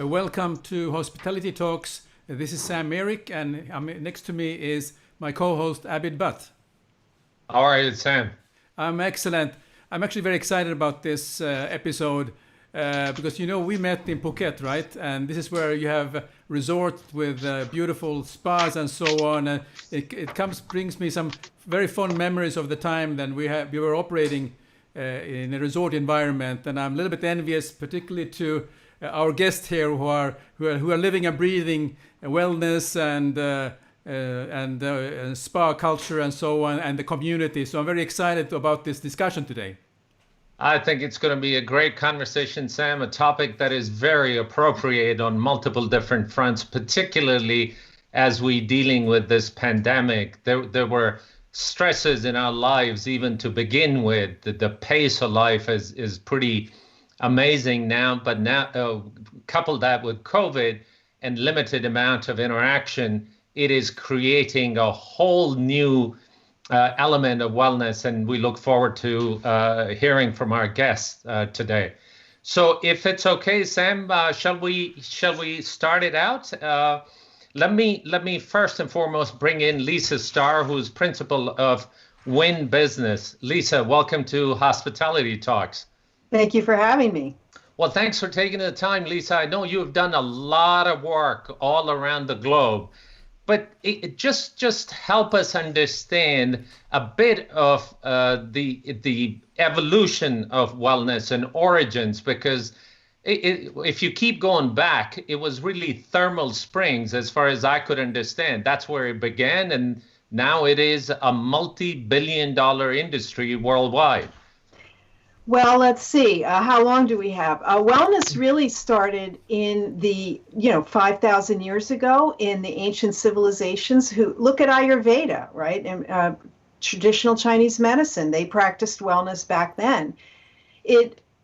Welcome to Hospitality Talks. This is Sam-Erik, and next to me is my co-host Abid. How are you, Sam? I'm excellent. I'm actually very excited about this episode because we met in Phuket, right? And this is where you have resorts with beautiful spas and so on. And it brings me some very fond memories of the time that we were operating in a resort environment, and I'm a little bit envious, particularly to our guests here who are living and breathing wellness and spa culture and so on, and the community. So I'm very excited about this discussion today. I think it's going to be a great conversation, Sam, a topic that is very appropriate on multiple different fronts, particularly as we dealing with this pandemic. There were stresses in our lives even to begin with. The pace of life is pretty amazing now, but now couple that with COVID and limited amount of interaction, it is creating a whole new element of wellness, and we look forward to hearing from our guests today. So, if it's okay, Sam, shall we start it out? Let me first and foremost bring in Lisa Starr, who's principal of Wynne Business. Lisa, welcome to Hospitality Talks. Thank you for having me. Well, thanks for taking the time, Lisa. I know you've done a lot of work all around the globe, but just help us understand a bit of the evolution of wellness and origins, because if you keep going back, it was really thermal springs, as far as I could understand. That's where it began, and now it is a multi-billion-dollar industry worldwide. Well, let's see. How long do we have? Wellness really started in the 5,000 years ago in the ancient civilizations. Who look at Ayurveda, right? And traditional Chinese medicine. They practiced wellness back then.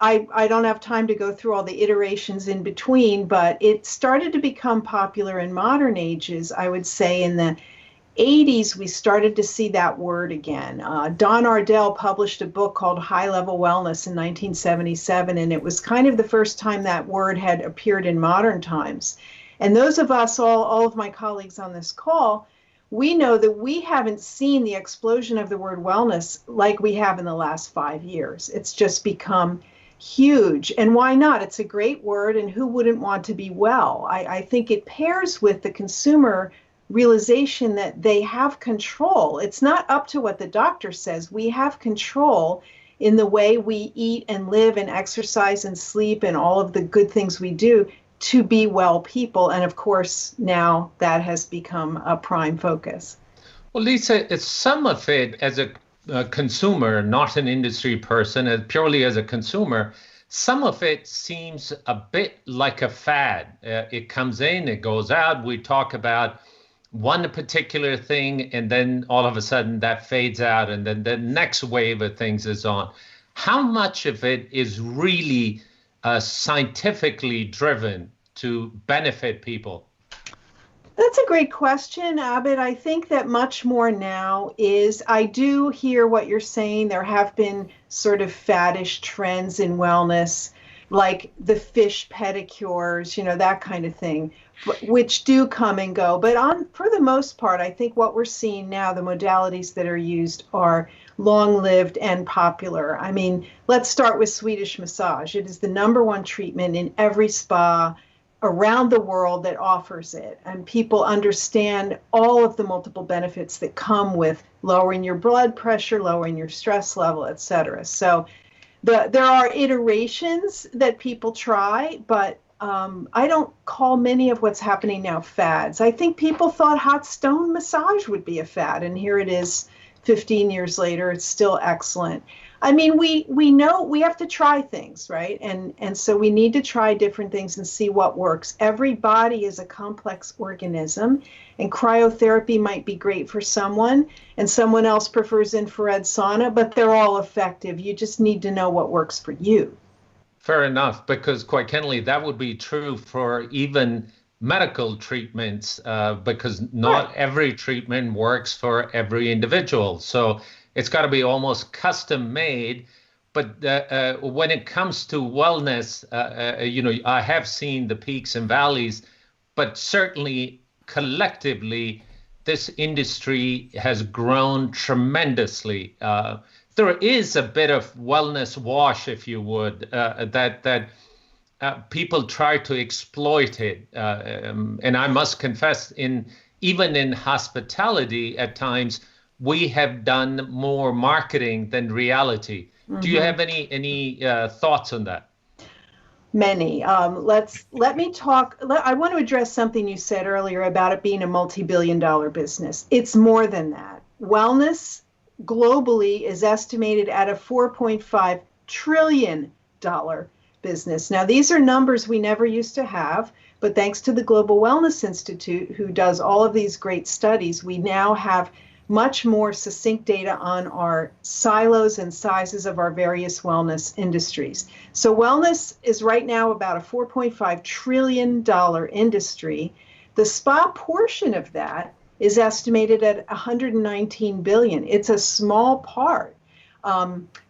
I don't have time to go through all the iterations in between, but it started to become popular in modern ages. I would say in the 80s, we started to see that word again. Don Ardell published a book called High Level Wellness in 1977, and it was kind of the first time that word had appeared in modern times. And those of us, all of my colleagues on this call, we know that we haven't seen the explosion of the word wellness like we have in the last 5 years. It's just become huge. And why not? It's a great word, and who wouldn't want to be well? I think it pairs with the consumer realization that they have control. It's not up to what the doctor says. We have control in the way we eat and live and exercise and sleep and all of the good things we do to be well people. And of course, now that has become a prime focus. Well, Lisa, it's some of it as a consumer, not an industry person, purely as a consumer, some of it seems a bit like a fad. It comes in, it goes out. We talk about one particular thing, and then all of a sudden that fades out, and then the next wave of things is on. How much of it is really scientifically driven to benefit people? That's a great question, Abid. I think that much more now is, I do hear what you're saying. There have been sort of faddish trends in wellness, like the fish pedicures, that kind of thing, which do come and go. But for the most part, I think what we're seeing now, the modalities that are used are long-lived and popular. I mean, let's start with Swedish massage. It is the #1 treatment in every spa around the world that offers it. And people understand all of the multiple benefits that come with lowering your blood pressure, lowering your stress level, et cetera. So there are iterations that people try, but I don't call many of what's happening now fads. I think people thought hot stone massage would be a fad, and here it is 15 years later. It's still excellent. I mean, we know we have to try things, right? And so we need to try different things and see what works. Every body is a complex organism, and cryotherapy might be great for someone, and someone else prefers infrared sauna, but they're all effective. You just need to know what works for you. Fair enough, because quite candidly, that would be true for even medical treatments, because not every treatment works for every individual. So it's got to be almost custom made. But when it comes to wellness, I have seen the peaks and valleys, but certainly collectively, this industry has grown tremendously. There is a bit of wellness wash, if you would, that people try to exploit it. And I must confess, even in hospitality at times, we have done more marketing than reality. Do you have any thoughts on that? Many. Let me talk. I want to address something you said earlier about it being a multi-billion-dollar business. It's more than that. Wellness globally is estimated at a $4.5 trillion business. Now, these are numbers we never used to have, but thanks to the Global Wellness Institute, who does all of these great studies, we now have much more succinct data on our silos and sizes of our various wellness industries. So wellness is right now about a $4.5 trillion industry. The spa portion of that is estimated at $119 billion. It's a small part.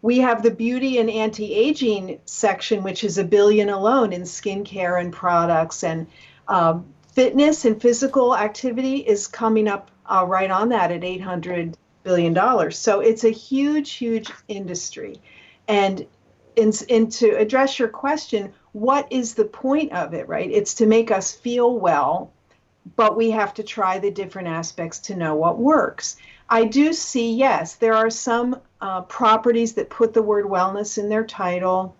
We have the beauty and anti-aging section, which is $1 billion alone in skincare and products, and fitness and physical activity is coming up right on that at $800 billion. So it's a huge, huge industry. And to address your question, what is the point of it, right? It's to make us feel well, but we have to try the different aspects to know what works. I do see, yes, there are some properties that put the word wellness in their title.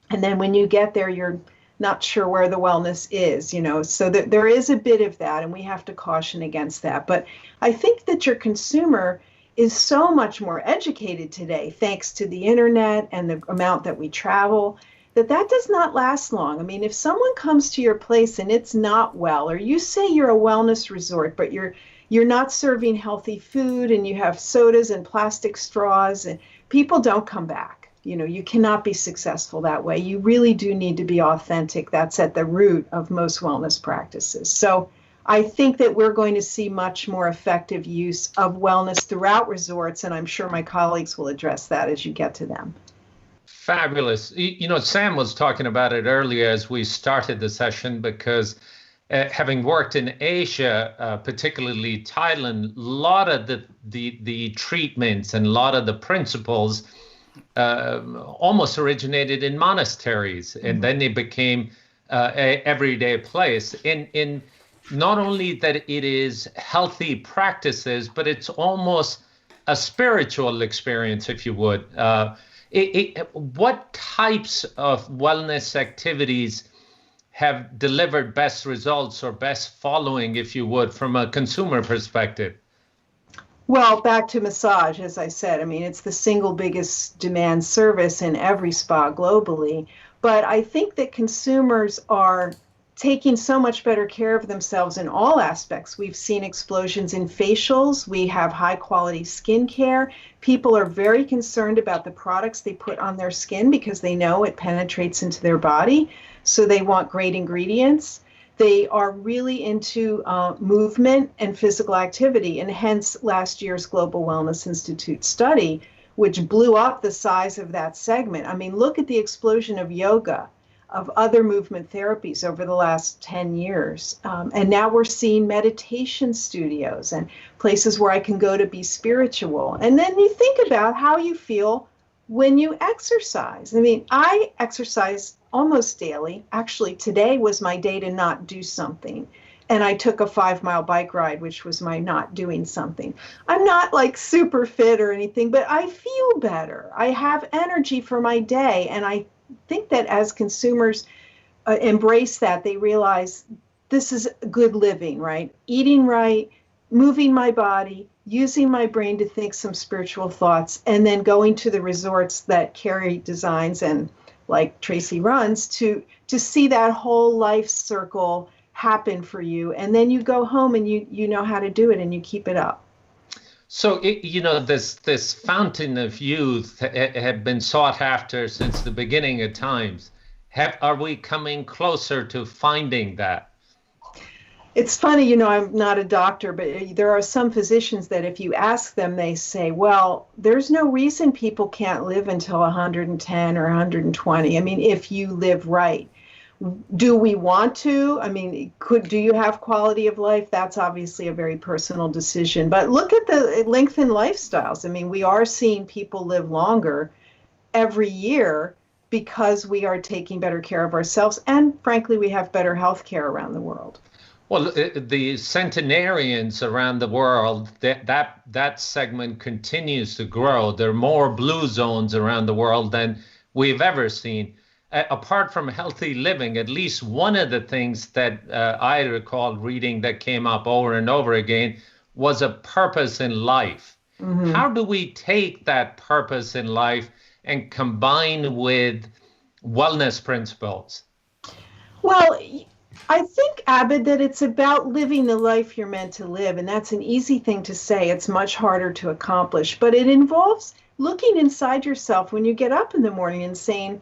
And then when you get there, you're not sure where the wellness is, so that there is a bit of that, and we have to caution against that. But I think that your consumer is so much more educated today, thanks to the internet and the amount that we travel, that does not last long. I mean, if someone comes to your place and it's not well, or you say you're a wellness resort, but you're not serving healthy food and you have sodas and plastic straws, and people don't come back. You cannot be successful that way. You really do need to be authentic. That's at the root of most wellness practices. So I think that we're going to see much more effective use of wellness throughout resorts, and I'm sure my colleagues will address that as you get to them. Fabulous. Sam was talking about it earlier as we started the session, because having worked in Asia, particularly Thailand, a lot of the treatments and a lot of the principles almost originated in monasteries, and then they became a everyday place. In not only that it is healthy practices, but it's almost a spiritual experience, if you would. What types of wellness activities have delivered best results or best following, if you would, from a consumer perspective? Well, back to massage, as I said, I mean, it's the single biggest demand service in every spa globally. But I think that consumers are taking so much better care of themselves in all aspects. We've seen explosions in facials. We have high quality skincare. People are very concerned about the products they put on their skin because they know it penetrates into their body. So they want great ingredients. They are really into movement and physical activity, and hence last year's Global Wellness Institute study, which blew up the size of that segment. I mean, look at the explosion of yoga, of other movement therapies over the last 10 years. And now we're seeing meditation studios and places where I can go to be spiritual. And then you think about how you feel when you exercise. I mean, I exercise almost daily. Actually, today was my day to not do something. And I took a 5-mile bike ride, which was my not doing something. I'm not like super fit or anything, but I feel better. I have energy for my day. And I think that as consumers embrace that, they realize this is good living, right? Eating right, moving my body, using my brain to think some spiritual thoughts, and then going to the resorts that Cary designs and like Tracey runs to see that whole life circle happen for you. And then you go home and you know how to do it and you keep it up. So, this fountain of youth have been sought after since the beginning of times. Are we coming closer to finding that? It's funny, you know, I'm not a doctor, but there are some physicians that if you ask them, they say, well, there's no reason people can't live until 110 or 120. I mean, if you live right. Do we want to? I mean, do you have quality of life? That's obviously a very personal decision. But look at the lengthened lifestyles. I mean, we are seeing people live longer every year because we are taking better care of ourselves. And frankly, we have better health care around the world. Well, the centenarians around the world, that segment continues to grow. There are more blue zones around the world than we've ever seen. Apart from healthy living, at least one of the things that I recall reading that came up over and over again was a purpose in life. Mm-hmm. How do we take that purpose in life and combine with wellness principles? Well, I think, Abid, that it's about living the life you're meant to live. And that's an easy thing to say. It's much harder to accomplish. But it involves looking inside yourself when you get up in the morning and saying,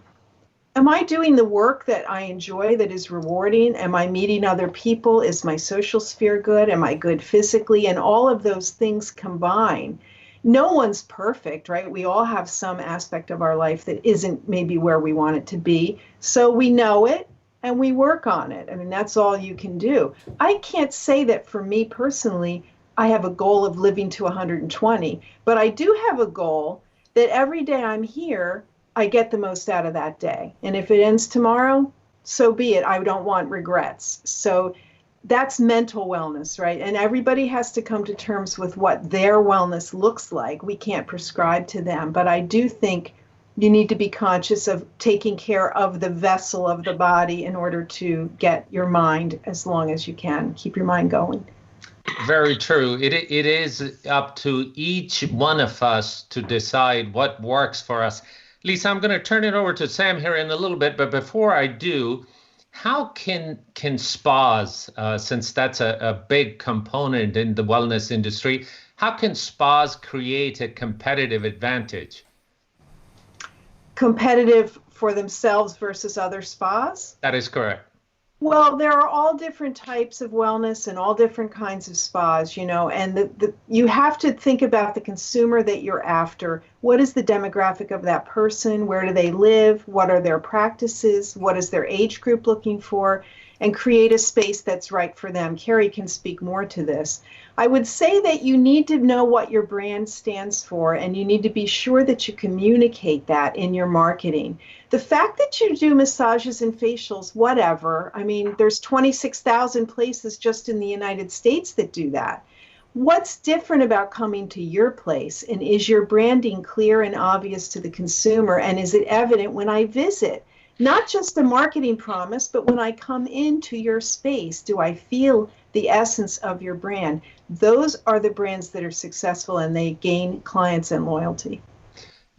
am I doing the work that I enjoy, that is rewarding? Am I meeting other people? Is my social sphere good? Am I good physically? And all of those things combine. No one's perfect, right? We all have some aspect of our life that isn't maybe where we want it to be. So we know it and we work on it. I mean, that's all you can do. I can't say that for me personally, I have a goal of living to 120, but I do have a goal that every day I'm here, I get the most out of that day. And if it ends tomorrow, so be it. I don't want regrets. So that's mental wellness, right? And everybody has to come to terms with what their wellness looks like. We can't prescribe to them. But I do think you need to be conscious of taking care of the vessel of the body in order to get your mind as long as you can. Keep your mind going. Very true. It is up to each one of us to decide what works for us. Lisa, I'm going to turn it over to Sam here in a little bit, but before I do, how can spas, since that's a big component in the wellness industry, how can spas create a competitive advantage? Competitive for themselves versus other spas? That is correct. Well, there are all different types of wellness and all different kinds of spas, you know, and you have to think about the consumer that you're after. What is the demographic of that person? Where do they live? What are their practices? What is their age group looking for? And create a space that's right for them. Cary can speak more to this. I would say that you need to know what your brand stands for, and you need to be sure that you communicate that in your marketing. The fact that you do massages and facials, whatever, I mean, there's 26,000 places just in the United States that do that. What's different about coming to your place? And is your branding clear and obvious to the consumer? And is it evident when I visit? Not just a marketing promise, but when I come into your space, do I feel the essence of your brand? Those are the brands that are successful and they gain clients and loyalty.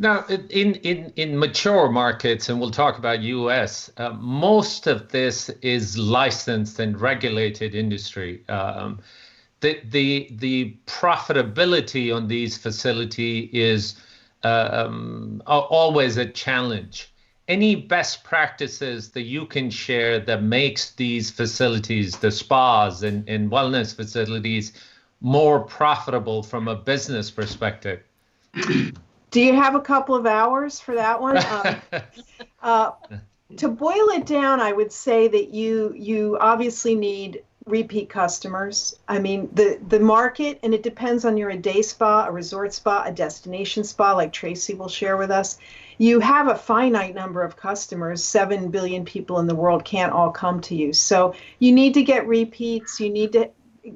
Now, in mature markets, and we'll talk about US, most of this is licensed and regulated industry. The profitability on these facilities is always a challenge. Any best practices that you can share that makes these facilities, the spas and wellness facilities, more profitable from a business perspective? Do you have a couple of hours for that one? To boil it down, I would say that you obviously need repeat customers. I mean, the market, and it depends on you're a day spa, a resort spa, a destination spa, like Tracey will share with us. You have a finite number of customers. 7 billion people in the world can't all come to you. So you need to get repeats. You need to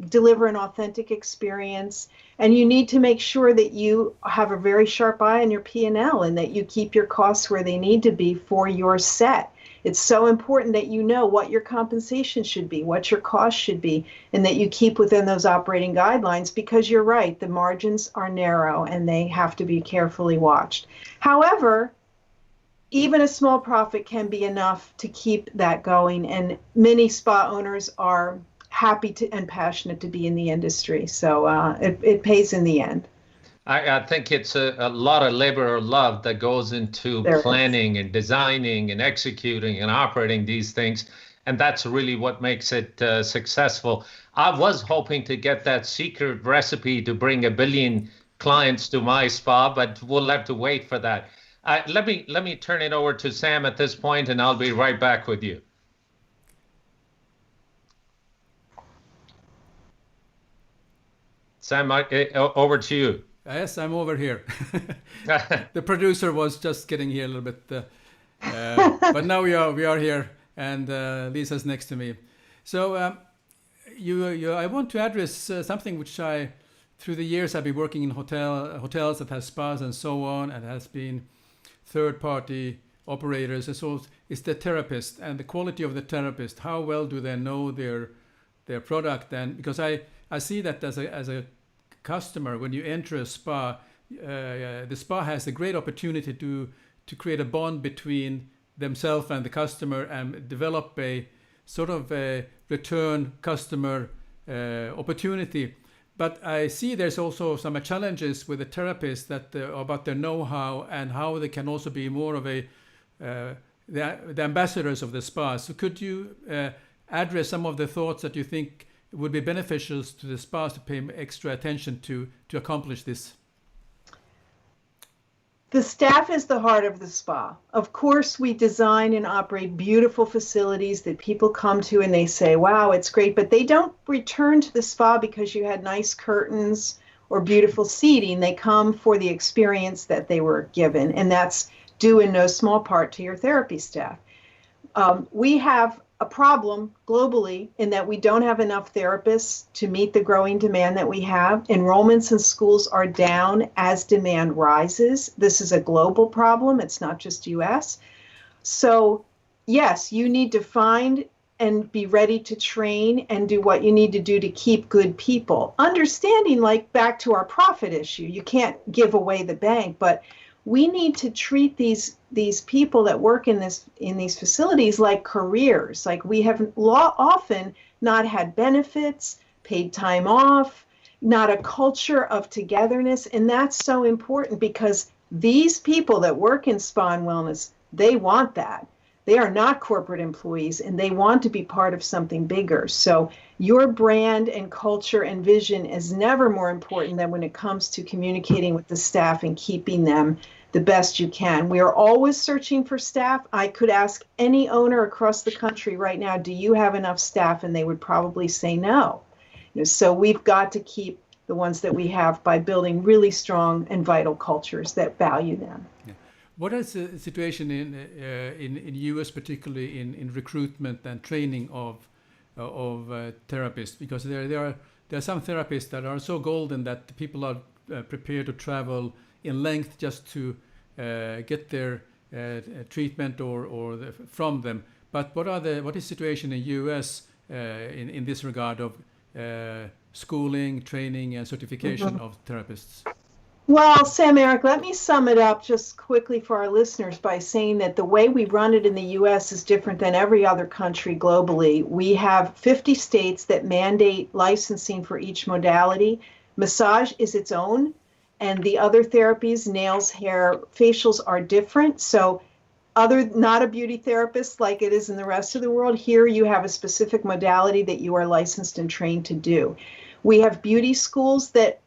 deliver an authentic experience. And you need to make sure that you have a very sharp eye on your P&L and that you keep your costs where they need to be for your set. It's so important that you know what your compensation should be, what your cost should be, and that you keep within those operating guidelines, because you're right, the margins are narrow and they have to be carefully watched. However, even a small profit can be enough to keep that going, and many spa owners are happy to and passionate to be in the industry, so it pays in the end. I think it's a lot of labor of love that goes into planning and designing and executing and operating these things. and that's really what makes it successful. I was hoping to get that secret recipe to bring 1 billion clients to my spa, but we'll have to wait for that. Let me turn it over to Sam at this point, and I'll be right back with you. Sam, over to you. Yes, I'm over here. The producer was just getting here a little bit, but now we are here, and Lisa's next to me. So I want to address something which through the years I've been working in hotels that has spas and so on, and has been third-party operators, and so it's the therapist and the quality of the therapist. How well do they know their product? And because I see that as a customer, when you enter a spa, the spa has a great opportunity to create a bond between themselves and the customer and develop a sort of a return customer opportunity. But I see there's also some challenges with the therapists that about their know-how and how they can also be more of the ambassadors of the spa. So could you address some of the thoughts that you think would be beneficial to the spas to pay extra attention to accomplish this? The staff is the heart of the spa. Of course, we design and operate beautiful facilities that people come to and they say, wow, it's great, but they don't return to the spa because you had nice curtains or beautiful seating. They come for the experience that they were given, and that's due in no small part to your therapy staff. We have a problem globally in that we don't have enough therapists to meet the growing demand that we have. Enrollments in schools are down as demand rises. This is a global problem. It's not just US. So yes, you need to find and be ready to train and do what you need to do to keep good people. Understanding, like back to our profit issue, you can't give away the bank, but we need to treat these people that work in these facilities like careers. Like we have often not had benefits, paid time off, not a culture of togetherness. And that's so important because these people that work in spa and wellness, they want that. They are not corporate employees and they want to be part of something bigger. So your brand and culture and vision is never more important than when it comes to communicating with the staff and keeping them the best you can. We are always searching for staff. I could ask any owner across the country right now, do you have enough staff? And they would probably say no. So we've got to keep the ones that we have by building really strong and vital cultures that value them. Yeah. What is the situation in US, particularly in recruitment and training of therapists? Because there are some therapists that are so golden that people are prepared to travel in length just to get their treatment or from them. But what is the situation in US in this regard of schooling, training, and certification of therapists? Well, Sam-Erik, let me sum it up just quickly for our listeners by saying that the way we run it in the U.S. is different than every other country globally. We have 50 states that mandate licensing for each modality. Massage is its own, and the other therapies, nails, hair, facials are different. So not a beauty therapist like it is in the rest of the world, here you have a specific modality that you are licensed and trained to do. We have beauty schools that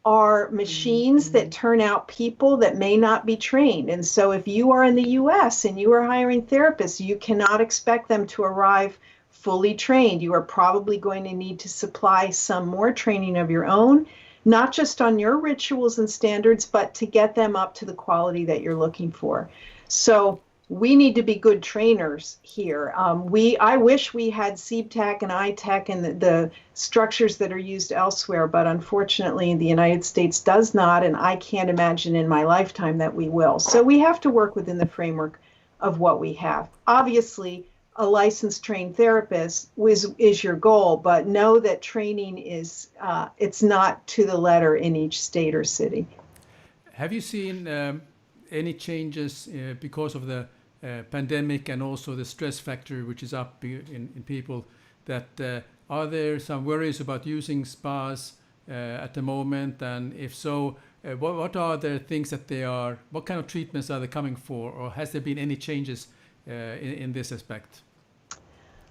are machines that turn out people that may not be trained. And so if you are in the US and you are hiring therapists, you cannot expect them to arrive fully trained. You are probably going to need to supply some more training of your own, not just on your rituals and standards, but to get them up to the quality that you're looking for. So we need to be good trainers here. I wish we had CBTAC and ITEC and the structures that are used elsewhere, but unfortunately the United States does not, and I can't imagine in my lifetime that we will. So we have to work within the framework of what we have. Obviously, a licensed trained therapist is your goal, but know that training is, it's not to the letter in each state or city. Have you seen any changes because of the pandemic and also the stress factor which is up in people, that are there some worries about using spas at the moment, and if so, what are the things that what kind of treatments are they coming for, or has there been any changes in this aspect?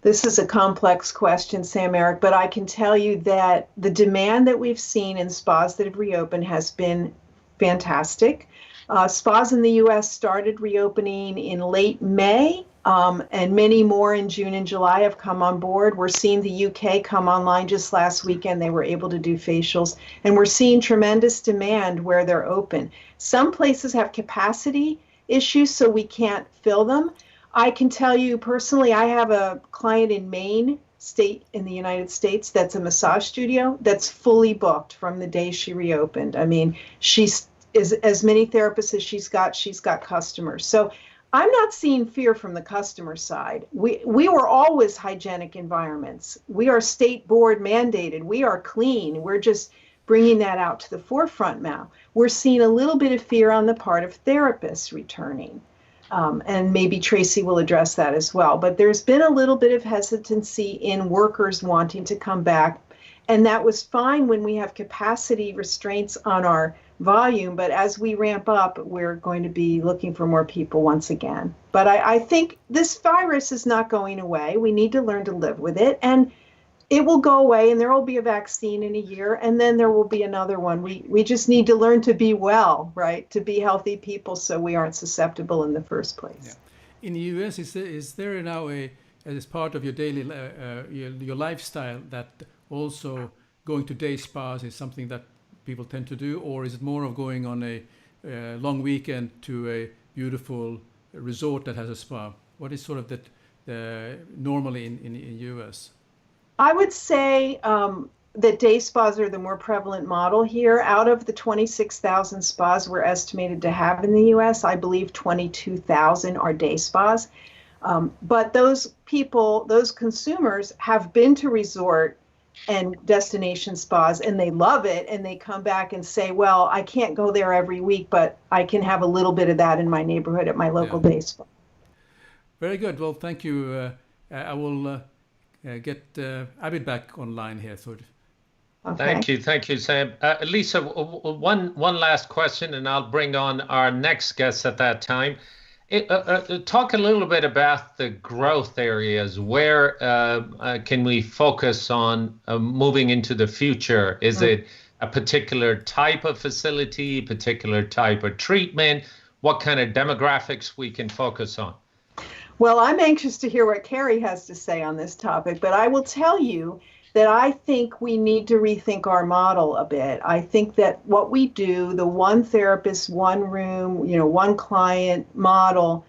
This is a complex question, Sam-Erik, but I can tell you that the demand that we've seen in spas that have reopened has been fantastic. Spas in the U.S. started reopening in late May, and many more in June and July have come on board. We're seeing the UK come online just last weekend. They were able to do facials, and we're seeing tremendous demand where they're open. Some places have capacity issues, so we can't fill them. I can tell you personally, I have a client in Maine state in the United States that's a massage studio that's fully booked from the day she reopened. I mean, she's as many therapists as she's got customers. So I'm not seeing fear from the customer side. We were always hygienic environments. We are state board mandated. We are clean. We're just bringing that out to the forefront now. We're seeing a little bit of fear on the part of therapists returning. And maybe Tracey will address that as well. But there's been a little bit of hesitancy in workers wanting to come back. And that was fine when we have capacity restraints on our volume. But as we ramp up, we're going to be looking for more people once again. But I think this virus is not going away. We need to learn to live with it. And it will go away, and there will be a vaccine in a year, and then there will be another one. We just need to learn to be well, right? To be healthy people so we aren't susceptible in the first place. Yeah. In the US, is there now as part of your daily, your lifestyle, that also going to day spas is something that people tend to do, or is it more of going on a long weekend to a beautiful resort that has a spa? What is sort of the normally in US? I would say that day spas are the more prevalent model here. Out of the 26,000 spas we're estimated to have in the U.S., I believe 22,000 are day spas. But those people, those consumers have been to resort and destination spas, and they love it, and they come back and say, well, I can't go there every week, but I can have a little bit of that in my neighborhood at my local day spa. Very good. Well, thank you. I will get Abid back online here. So. Okay. Thank you, Sam. Lisa, one last question, and I'll bring on our next guest at that time. Talk a little bit about the growth areas. Where can we focus on moving into the future? Is it a particular type of facility, particular type of treatment? What kind of demographics we can focus on? Well, I'm anxious to hear what Cary has to say on this topic, but I will tell you that I think we need to rethink our model a bit. I think that what we do, the one therapist, one room, one client model,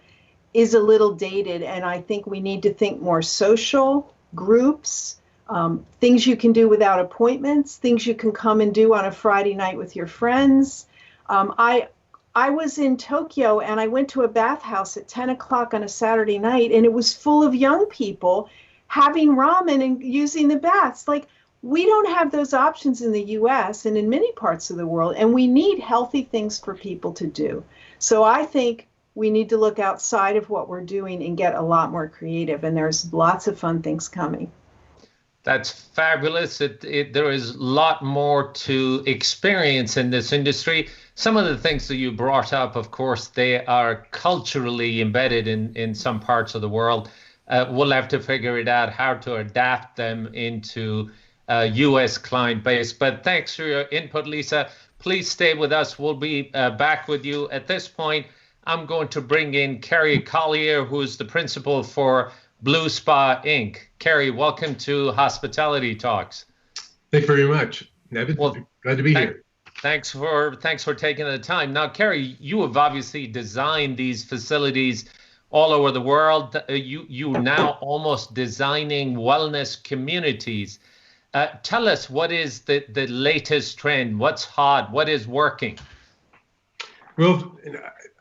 is a little dated, and I think we need to think more social, groups, things you can do without appointments, things you can come and do on a Friday night with your friends. I was in Tokyo, and I went to a bathhouse at 10 o'clock on a Saturday night, and it was full of young people having ramen and using the baths. Like, we don't have those options in the US and in many parts of the world, and we need healthy things for people to do. So I think we need to look outside of what we're doing and get a lot more creative, and there's lots of fun things coming. That's fabulous. There is a lot more to experience in this industry. Some of the things that you brought up, of course, they are culturally embedded in some parts of the world. We'll have to figure it out how to adapt them into U.S. client base. But thanks for your input, Lisa. Please stay with us. We'll be back with you. At this point, I'm going to bring in Cary Collier, who is the principal for BLU Spa Inc. Cary, welcome to Hospitality Talks. Thank you very much, Abid. Well, glad to be here. Thanks for taking the time. Now, Cary, you have obviously designed these facilities all over the world. You now almost designing wellness communities. Tell us, what is the latest trend? What's hot? What is working? Well,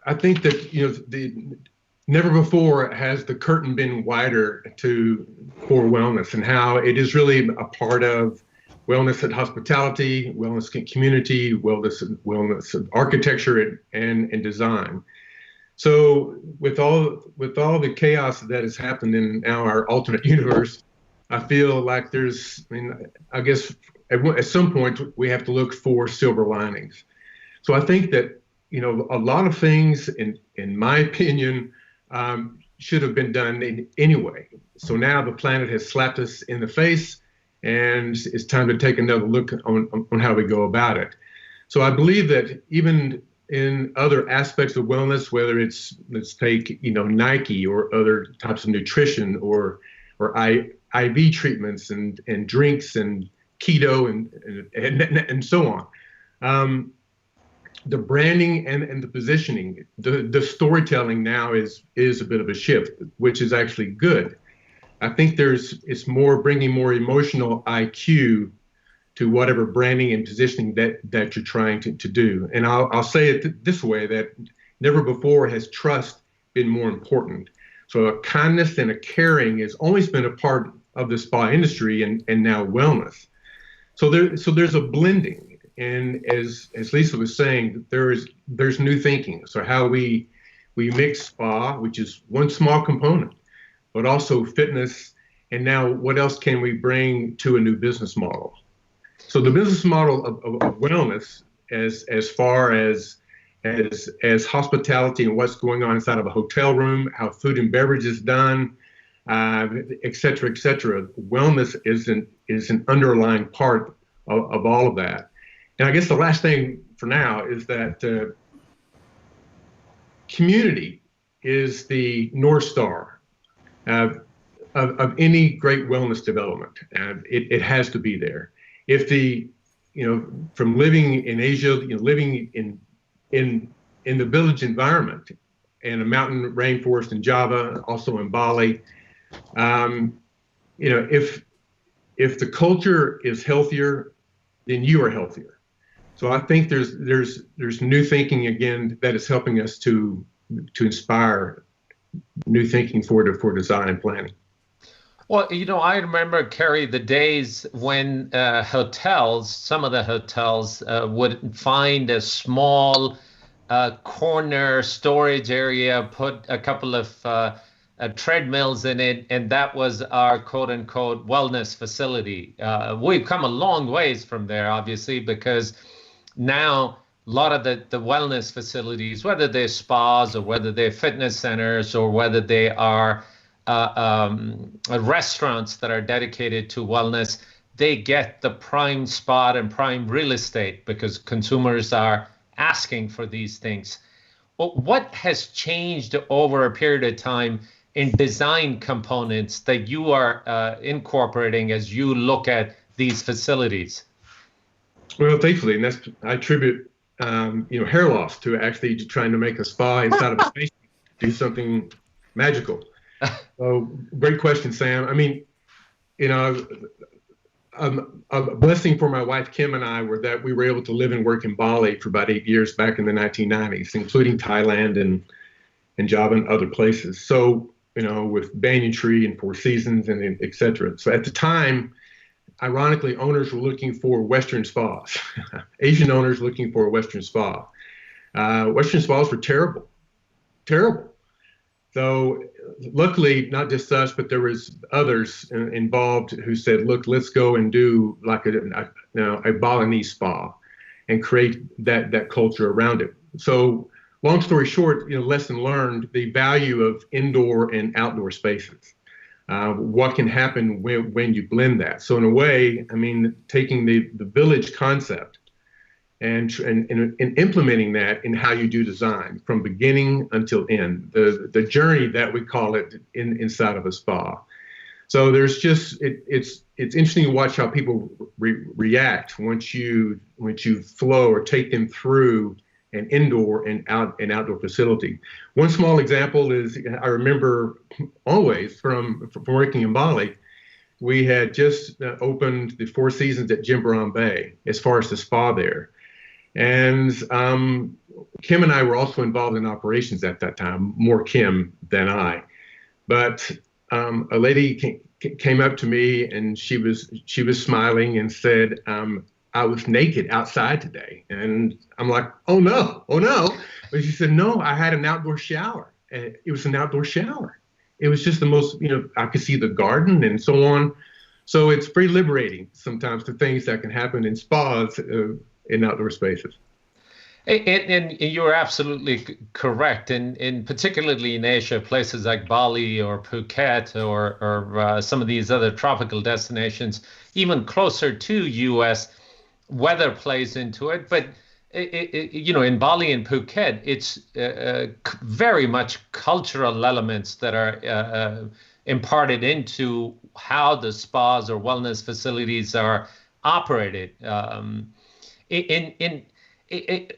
I think that never before has the curtain been wider for wellness, and how it is really a part of wellness at hospitality, wellness community, wellness of architecture and design. So with all the chaos that has happened in now our alternate universe, I feel like I guess at some point we have to look for silver linings. So I think that a lot of things, in my opinion, should have been done anyway. So now the planet has slapped us in the face, and it's time to take another look on how we go about it. So I believe that even in other aspects of wellness, whether it's, let's take, Nike or other types of nutrition or IV treatments and drinks and keto and so on. The branding and the positioning, the storytelling now is a bit of a shift, which is actually good. I think it's more bringing more emotional IQ to whatever branding and positioning that you're trying to do. And I'll say it this way, that never before has trust been more important. So a kindness and a caring has always been a part of the spa industry and now wellness. So there's a blending. And as Lisa was saying, there's new thinking. So how we mix spa, which is one small component, but also fitness. And now what else can we bring to a new business model? So the business model of wellness, as far as hospitality and what's going on inside of a hotel room, how food and beverage is done, et cetera, wellness is an underlying part of all of that. And I guess the last thing for now is that community is the North Star of any great wellness development. And it has to be there. If from living in Asia, living in the village environment and a mountain rainforest in Java, also in Bali, if the culture is healthier, then you are healthier. So I think there's new thinking again that is helping us to inspire new thinking for design and planning. Well, I remember, Cary, the days when some of the hotels would find a small corner storage area, put a couple of treadmills in it, and that was our quote-unquote wellness facility. We've come a long ways from there, obviously, because now a lot of the wellness facilities, whether they're spas or whether they're fitness centers or whether they are restaurants that are dedicated to wellness, they get the prime spot and prime real estate because consumers are asking for these things. Well, what has changed over a period of time in design components that you are incorporating as you look at these facilities? Well, thankfully, and I attribute hair loss to actually trying to make a spa inside of a space do something magical. So great question, Sam. I mean, a blessing for my wife Kim and I were that we were able to live and work in Bali for about 8 years back in the 1990s, including Thailand and Java and other places. So with Banyan Tree and Four Seasons and et cetera. So at the time, ironically, owners were looking for Western spas, Asian owners looking for a Western spa. Western spas were terrible. So luckily, not just us, but there was others involved who said, look, let's go and do like a Balinese spa and create that culture around it. So long story short, lesson learned, the value of indoor and outdoor spaces. What can happen when you blend that? So in a way, I mean, taking the village concept and implementing that in how you do design from beginning until end, the journey that we call it inside of a spa. So there's just it's interesting to watch how people react once you flow or take them through an indoor and outdoor facility. One small example is I remember always from working in Bali, we had just opened the Four Seasons at Jimbaran Bay as far as the spa there. And Kim and I were also involved in operations at that time, more Kim than I. But a lady came up to me and she was smiling and said, I was naked outside today. And I'm like, oh no. But she said, no, I had an outdoor shower. And it was an outdoor shower. It was just the most, I could see the garden and so on. So it's pretty liberating sometimes, the things that can happen in spas in outdoor spaces. And you're absolutely correct. In particularly in Asia, places like Bali or Phuket or some of these other tropical destinations, even closer to U.S., weather plays into it. But in Bali and Phuket, it's very much cultural elements that are imparted into how the spas or wellness facilities are operated.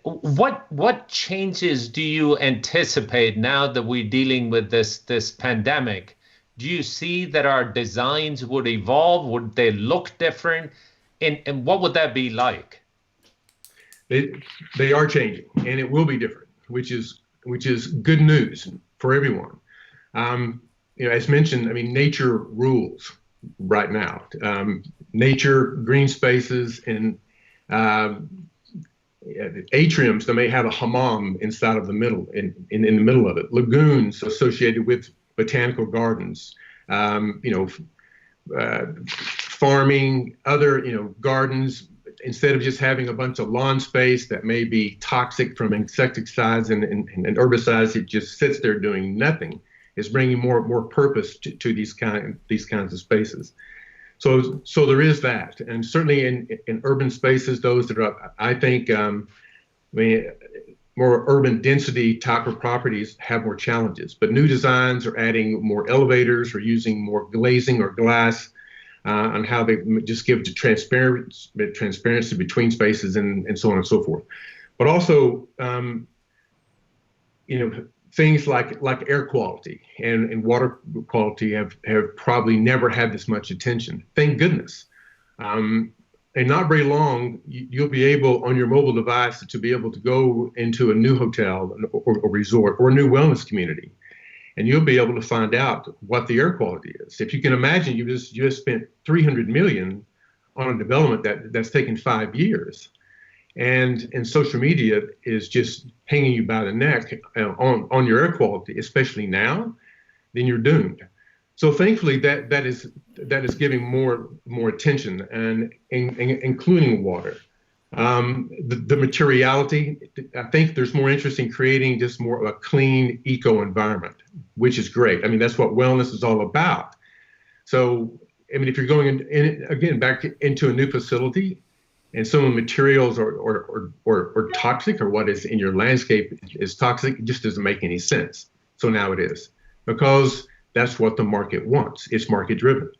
What changes do you anticipate now that we're dealing with this pandemic? Do you see that our designs would evolve? Would they look different? And what would that be like? They are changing, and it will be different, which is good news for everyone. As mentioned, I mean, nature rules right now. Nature, green spaces, and atriums that may have a hammam inside of the middle, in the middle of it. Lagoons associated with botanical gardens. Farming, other gardens. Instead of just having a bunch of lawn space that may be toxic from insecticides and herbicides, it just sits there doing nothing. It's bringing more purpose to these kinds of spaces. So there is that, and certainly in urban spaces, those that are, I think, more urban density type of properties have more challenges. But new designs are adding more elevators or using more glazing or glass on how they just give the transparency between spaces and so on and so forth. But also, things like air quality and water quality have probably never had this much attention. Thank goodness. And not very long, you'll be able on your mobile device to be able to go into a new hotel or resort or a new wellness community. And you'll be able to find out what the air quality is. If you can imagine, you just spent $300 million on a development that's taken 5 years. And social media is just hanging you by the neck on your air quality, especially now, then you're doomed. So thankfully that is giving more attention, and including water. The materiality, I think there's more interest in creating just more of a clean eco environment, which is great. I mean, that's what wellness is all about. So, I mean, if you're going again back into a new facility, and some of the materials are toxic, or what is in your landscape is toxic, it just doesn't make any sense. So now it is, because that's what the market wants. It's market driven.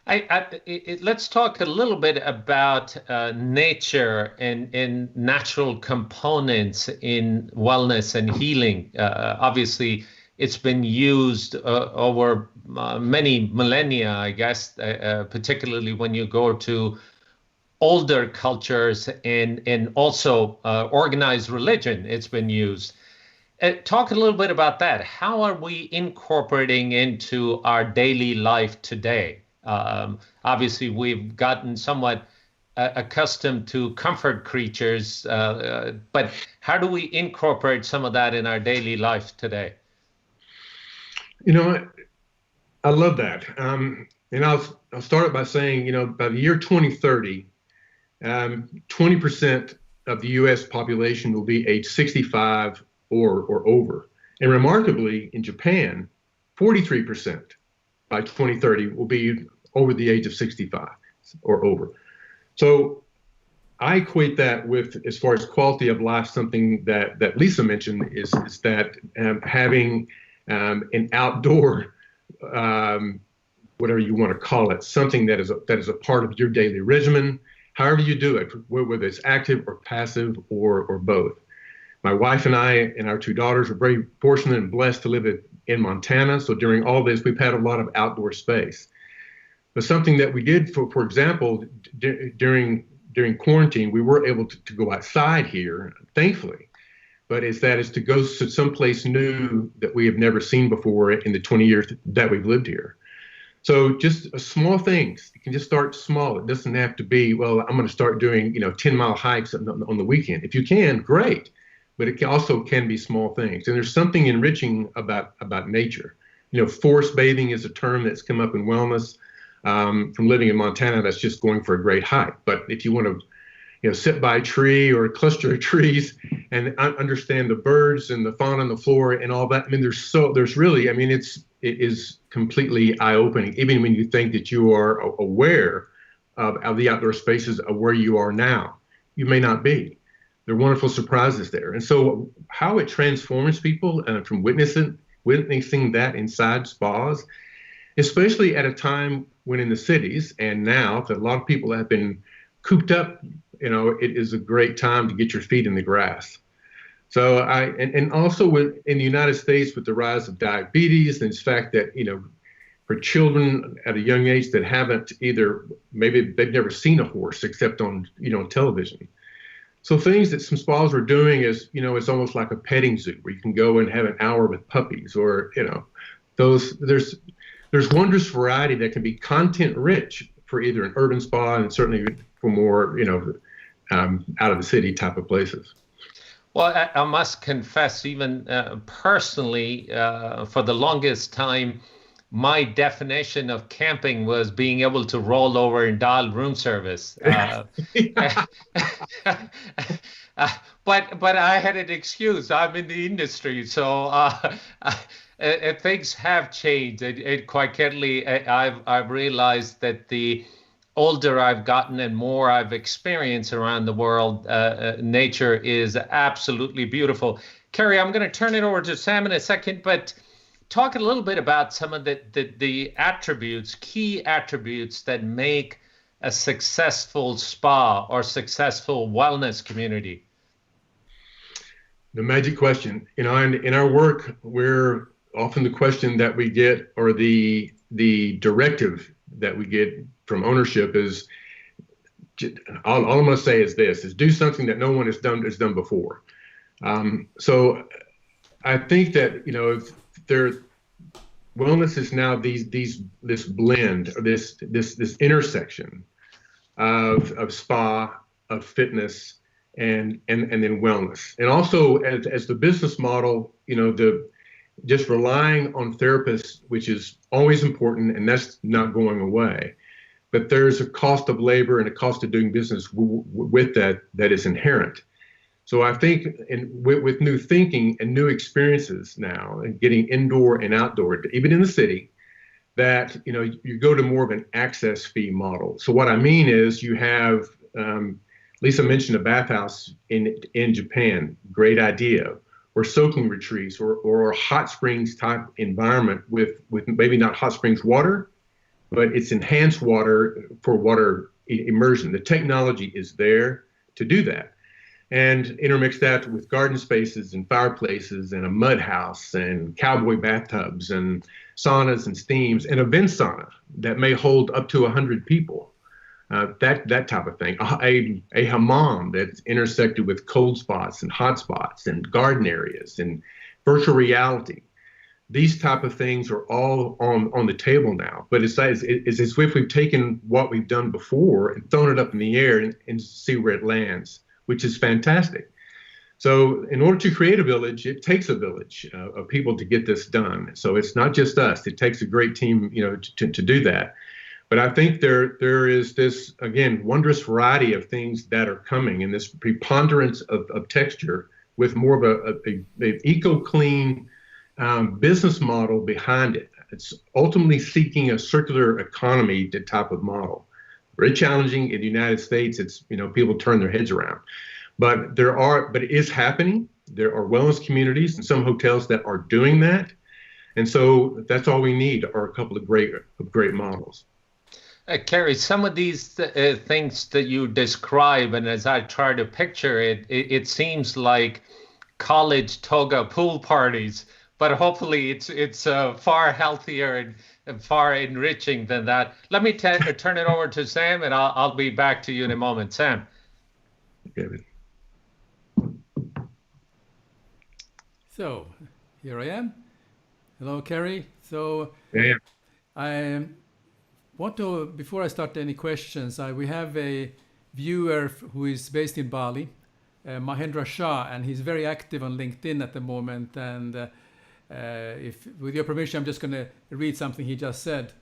Let's talk a little bit about nature and natural components in wellness and healing. Obviously, it's been used over many millennia, I guess, particularly when you go to older cultures and also organized religion, it's been used. Talk a little bit about that. How are we incorporating into our daily life today? Obviously, we've gotten somewhat accustomed to comfort creatures, but how do we incorporate some of that in our daily life today? I love that. And I'll start it by saying, by the year 2030, 20% of the U.S. population will be age 65 or over. And remarkably, in Japan, 43% by 2030 will be over the age of 65 or over. So I equate that with, as far as quality of life, something that Lisa mentioned is that having an outdoor, whatever you want to call it, something that is a part of your daily regimen, however you do it, whether it's active or passive or both. My wife and I and our 2 daughters are very fortunate and blessed to live in Montana. So during all this, we've had a lot of outdoor space. But something that we did, for example, during quarantine, we were able to go outside here, thankfully. But is to go to someplace new that we have never seen before in the 20 years that we've lived here. So just small things. You can just start small. It doesn't have to be, well, I'm going to start doing 10-mile hikes on the weekend. If you can, great. But it also can be small things. And there's something enriching about nature. Forest bathing is a term that's come up in wellness. From living in Montana, that's just going for a great hike. But if you want to sit by a tree or a cluster of trees and understand the birds and the fauna on the floor and all that. I mean, there's really, I mean, it is completely eye-opening, even when you think that you are aware of the outdoor spaces of where you are now. You may not be. There are wonderful surprises there. And so how it transforms people from witnessing that inside spas, especially at a time when in the cities and now that a lot of people have been cooped up, it is a great time to get your feet in the grass. So and also in the United States with the rise of diabetes and the fact that, for children at a young age that haven't maybe they've never seen a horse except on, television. So things that some spas are doing is, it's almost like a petting zoo where you can go and have an hour with puppies or, there's wondrous variety that can be content rich for either an urban spa and certainly for more, out of the city type of places. Well, I must confess, even personally, for the longest time, my definition of camping was being able to roll over and dial room service. But I had an excuse. I'm in the industry, so things have changed. Quite candidly, I've realized that the older I've gotten and more I've experienced around the world, nature is absolutely beautiful. Cary, I'm going to turn it over to Sam in a second, but talk a little bit about some of the attributes, key attributes that make a successful spa or successful wellness community. The magic question, in our work, we're often the question that we get, or the directive that we get from ownership is, all I'm going to say is this: is do something that no one has done before. So I think that wellness is now this blend, or this intersection of spa, of fitness, and then wellness, and also as the business model, just relying on therapists, which is always important, and that's not going away. But there's a cost of labor and a cost of doing business with that is inherent. So I think with new thinking and new experiences now, and getting indoor and outdoor, even in the city, that you go to more of an access fee model. So what I mean is you have, Lisa mentioned a bathhouse in Japan, great idea, or soaking retreats, or hot springs type environment with maybe not hot springs water, but it's enhanced water for water immersion. The technology is there to do that. And intermix that with garden spaces and fireplaces and a mud house and cowboy bathtubs and saunas and steams and a vent sauna that may hold up to 100 people. That type of thing. A hammam that's intersected with cold spots and hot spots and garden areas and virtual reality. These type of things are all on the table now. But it's as if we've taken what we've done before and thrown it up in the air and see where it lands, which is fantastic. So in order to create a village, it takes a village of people to get this done. So it's not just us. It takes a great team, to do that. But I think there is this, again, wondrous variety of things that are coming, and this preponderance of texture with more of a eco-clean business model behind it. It's ultimately seeking a circular economy type of model. Very challenging in the United States. It's, people turn their heads around, but it is happening. There are wellness communities and some hotels that are doing that. And so that's all we need are a couple of great models. Cary, some of these things that you describe, and as I try to picture it, it seems like college toga pool parties, but hopefully it's far healthier and far enriching than that. Let me turn it over to Sam, and I'll be back to you in a moment. Sam. David. So here I am. Hello, Cary. So yeah. I want to, before I start any questions, we have a viewer who is based in Bali, Mahendra Shah, and he's very active on LinkedIn at the moment. And if, with your permission, I'm just going to read something he just said.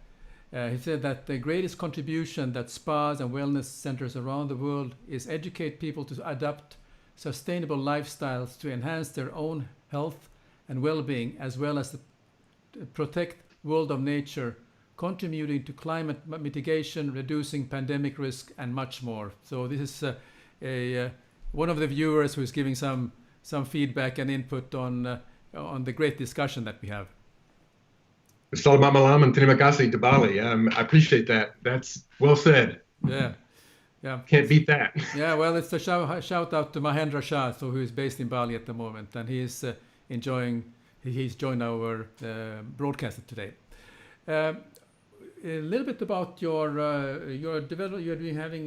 He said that the greatest contribution that spas and wellness centers around the world is educate people to adopt sustainable lifestyles to enhance their own health and well-being, as well as to protect world of nature, contributing to climate mitigation, reducing pandemic risk, and much more. So this is one of the viewers who is giving some feedback and input on the great discussion that we have. Selamat malam and terima kasih to Bali. I appreciate that. That's well said. Yeah. Can't beat that. Yeah, well, it's a shout out to Mahendra Shah, who is based in Bali at the moment, and he's joined our broadcast today. A little bit about your development. You're having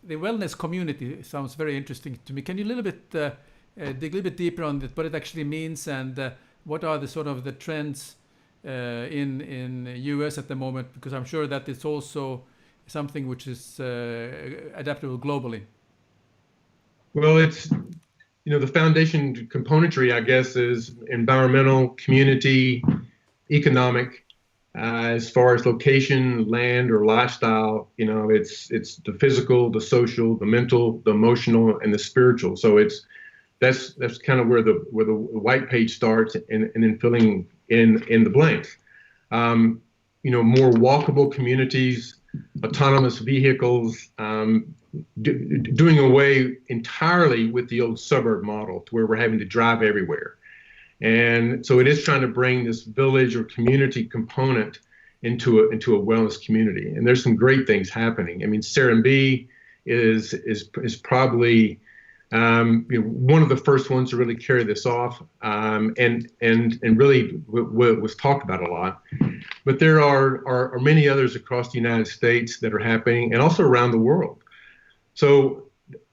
the wellness community. Sounds very interesting to me. Can you dig a little bit deeper on what it actually means, and what are the sort of the trends in US at the moment? Because I'm sure that it's also something which is adaptable globally. Well, it's, the foundation componentry, I guess, is environmental, community, economic. As far as location, land, or lifestyle, it's the physical, the social, the mental, the emotional, and the spiritual. So that's kind of where the white page starts, and then filling in the blanks. More walkable communities, autonomous vehicles, doing away entirely with the old suburb model to where we're having to drive everywhere. And so it is trying to bring this village or community component into a wellness community. And there's some great things happening. I mean, Serenbe is probably one of the first ones to really carry this off, and really was talked about a lot. But there are many others across the United States that are happening, and also around the world. So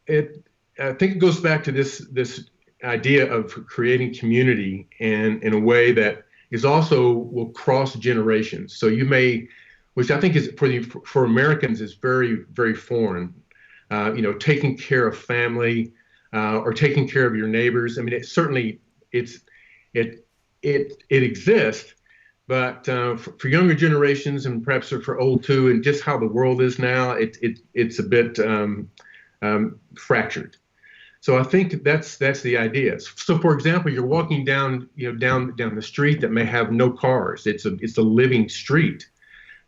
I think it goes back to this idea of creating community in a way that is also will cross generations. So you may, which I think is for Americans is very, very foreign. Taking care of family. Or taking care of your neighbors. I mean, it exists, but for younger generations and perhaps for old too, and just how the world is now, it's a bit fractured. So I think that's the idea. So, for example, you're walking down the street that may have no cars. It's a living street.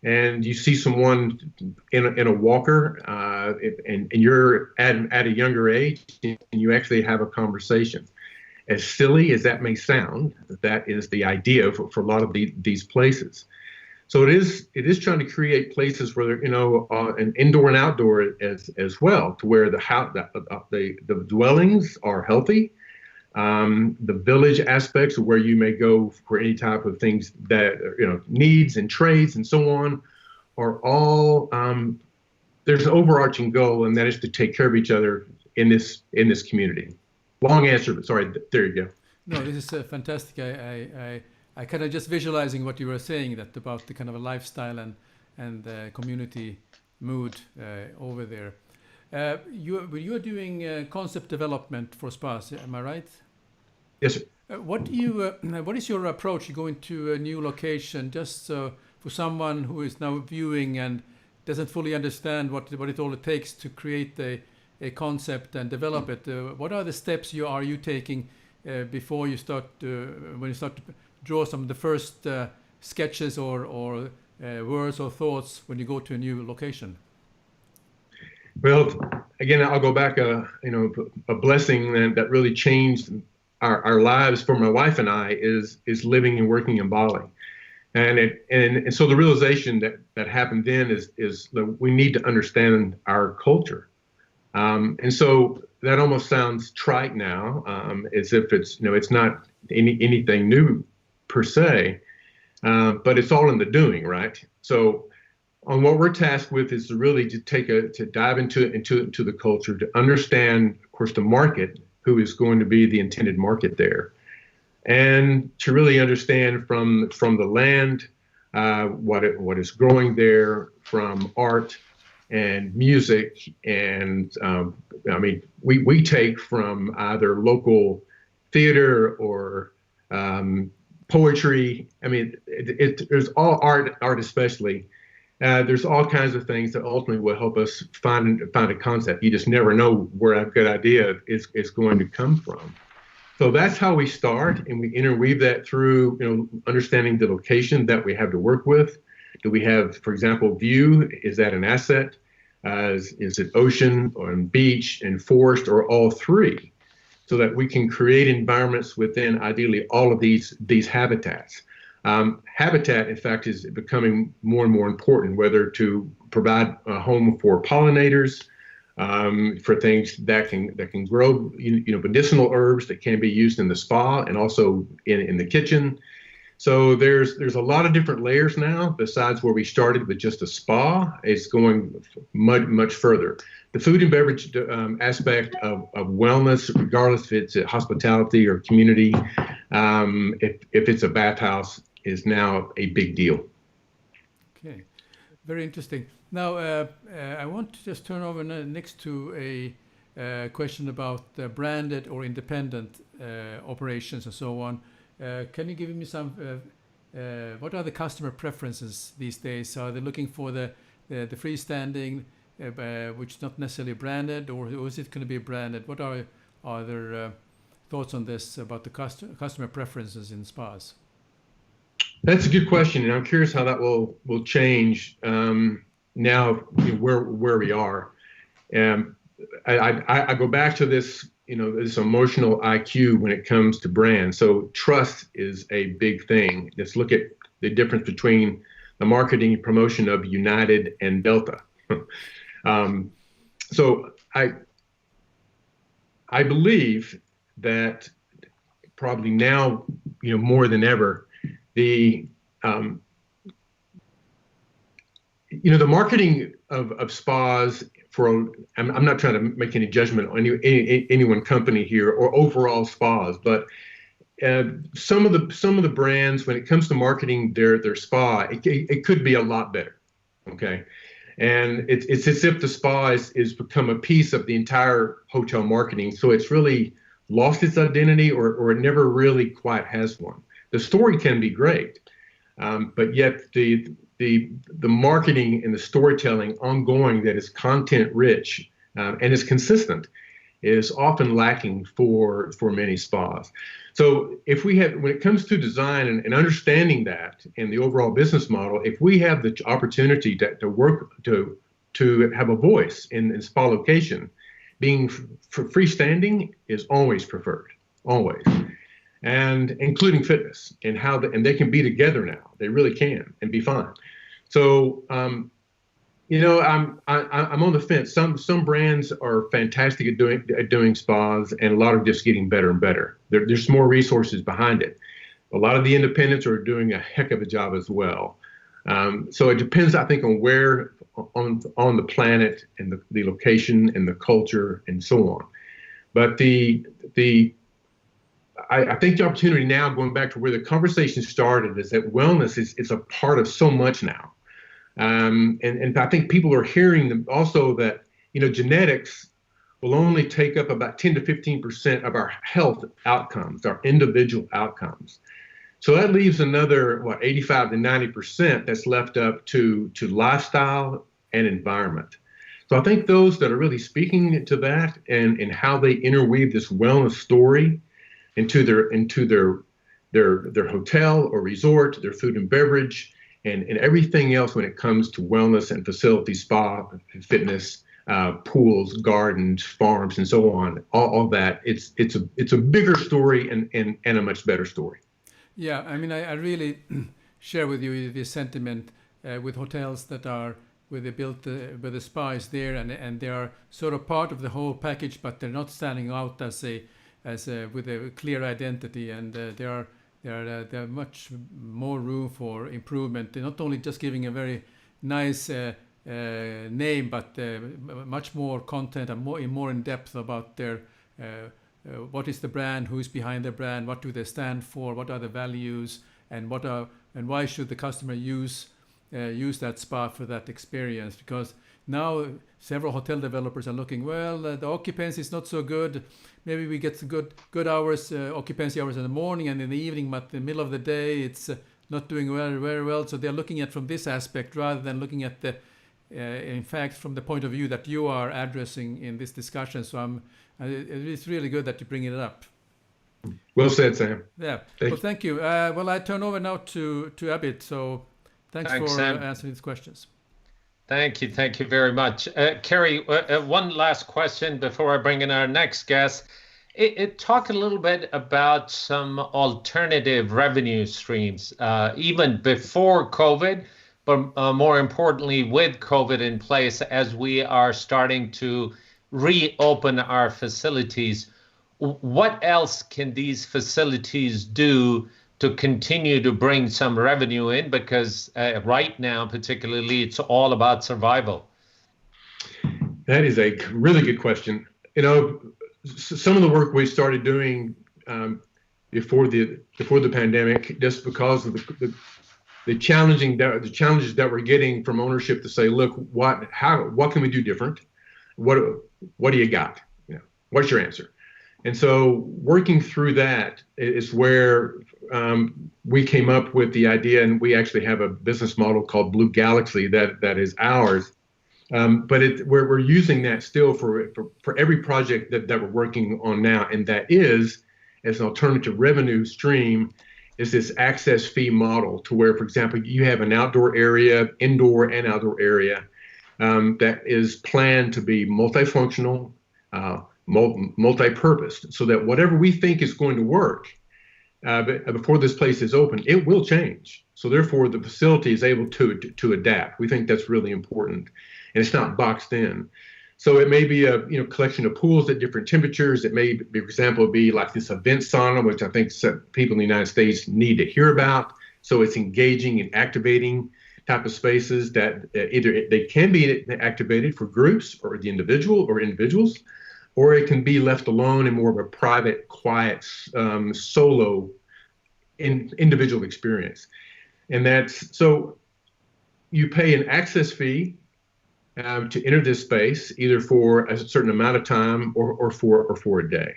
And you see someone in a walker, and you're at a younger age, and you actually have a conversation. As silly as that may sound, that is the idea for a lot of these places. So it is trying to create places where an indoor and outdoor as well, to where the dwellings are healthy. The village aspects of where you may go for any type of things that needs and trades and so on are all there's an overarching goal, and that is to take care of each other in this community. Long answer, but sorry, there you go. No, this is fantastic. I kind of just visualizing what you were saying, that about the kind of a lifestyle and community mood over there. You're doing concept development for spas, am I right? Yes, sir. What is your approach? You go into a new location, just for someone who is now viewing and doesn't fully understand what it all takes to create a concept and develop it. What are the steps you taking before you start when you start to draw some of the first sketches or words or thoughts when you go to a new location? Well, again, I'll go back. A blessing that really changed our lives for my wife and I is living and working in Bali, and so the realization that happened then is that we need to understand our culture, and so that almost sounds trite now, as if it's not anything new per se, but it's all in the doing, right? So on what we're tasked with is to really to dive into the culture, to understand, of course, the market, who is going to be the intended market there, and to really understand from the land what is growing there, from art and music, and we take from either local theater or poetry. I mean, there's all art especially. There's all kinds of things that ultimately will help us find a concept. You just never know where a good idea is going to come from. So that's how we start, and we interweave that through, understanding the location that we have to work with. Do we have, for example, view? Is that an asset? Is it ocean or beach and forest, or all three? So that we can create environments within, ideally, all of these habitats. Habitat, in fact, is becoming more and more important, whether to provide a home for pollinators, for things that can grow, medicinal herbs that can be used in the spa and also in the kitchen. So there's a lot of different layers now. Besides where we started with just a spa, it's going much further. The food and beverage aspect of wellness, regardless if it's a hospitality or community, if it's a bathhouse, is now a big deal. Okay, very interesting. Now, I want to just turn over next to a question about branded or independent operations and so on. Can you give me some, what are the customer preferences these days? Are they looking for the freestanding, which is not necessarily branded, or is it going to be branded? What are there thoughts on this about the customer preferences in spas? That's a good question, and I'm curious how that will change now where we are. I go back to this, this emotional IQ when it comes to brands. So trust is a big thing. Let's look at the difference between the marketing and promotion of United and Delta. So I believe that probably now, more than ever, the marketing of spas I'm not trying to make any judgment on any one company here or overall spas, but some of the brands, when it comes to marketing their spa, it could be a lot better. Okay. And it's as if the spa is become a piece of the entire hotel marketing. So it's really lost its identity, or it never really quite has one. The story can be great, but yet the marketing and the storytelling ongoing that is content rich and is consistent is often lacking for many spas. So if we have, when it comes to design and understanding that in the overall business model, if we have the opportunity to work to have a voice in spa location, being freestanding is always preferred, always. And including fitness and and they can be together now. They really can and be fine. So, I'm on the fence. Some brands are fantastic at doing spas, and a lot are just getting better and better. There's more resources behind it. A lot of the independents are doing a heck of a job as well. So it depends, I think, on where on the planet and the location and the culture and so on. But I think the opportunity now, going back to where the conversation started, is that wellness is a part of so much now. And I think people are hearing them also that, genetics will only take up about 10 to 15% of our health outcomes, our individual outcomes. So that leaves another, 85 to 90% that's left up to lifestyle and environment. So I think those that are really speaking to that and how they interweave this wellness story into their hotel or resort, their food and beverage, and everything else when it comes to wellness and facilities, spa, fitness, pools, gardens, farms, and so on. All that. It's a bigger story and a much better story. Yeah, I mean, I really share with you this sentiment with hotels that are where they built where the spa is there and they are sort of part of the whole package, but they're not standing out as with a clear identity, and there are much more room for improvement. They're not only just giving a very nice name, but much more content and more in depth about their what is the brand, who's behind the brand, what do they stand for, what are the values, and why should the customer use that spa for that experience? Because now several hotel developers are looking, the occupancy is not so good. Maybe we get some good hours, occupancy hours in the morning and in the evening, but in the middle of the day, it's not doing very, very well. So they're looking at from this aspect rather than looking at the, in fact, from the point of view that you are addressing in this discussion. So it's really good that you bring it up. Well said, Sam. Yeah. Thank Thank you. Well, I turn over now to Abid. So thanks for Sam. answering these questions. Thank you very much. Cary, one last question before I bring in our next guest. Talk a little bit about some alternative revenue streams, even before COVID, but more importantly, with COVID in place, as we are starting to reopen our facilities. What else can these facilities do to continue to bring some revenue in? Because right now, particularly, it's all about survival. That is a really good question. You know, some of the work we started doing before the pandemic, just because of the challenges that we're getting from ownership to say, look, what can we do different? What do you got? You know, what's your answer? And so working through that is where we came up with the idea, and we actually have a business model called Blue Galaxy that is ours. But we're using that still for every project that we're working on now, and that is, as an alternative revenue stream, is this access fee model to where, for example, you have an outdoor area, indoor and outdoor area, that is planned to be multifunctional, multi-purposed, so that whatever we think is going to work before this place is open, it will change. So therefore, the facility is able to adapt. We think that's really important, and it's not boxed in. So it may be a collection of pools at different temperatures. It may, for example, be like this event sauna, which I think some people in the United States need to hear about. So it's engaging and activating type of spaces that either they can be activated for groups or the individuals, or it can be left alone in more of a private, quiet, solo individual experience. And that's, so you pay an access fee to enter this space, either for a certain amount of time or for a day.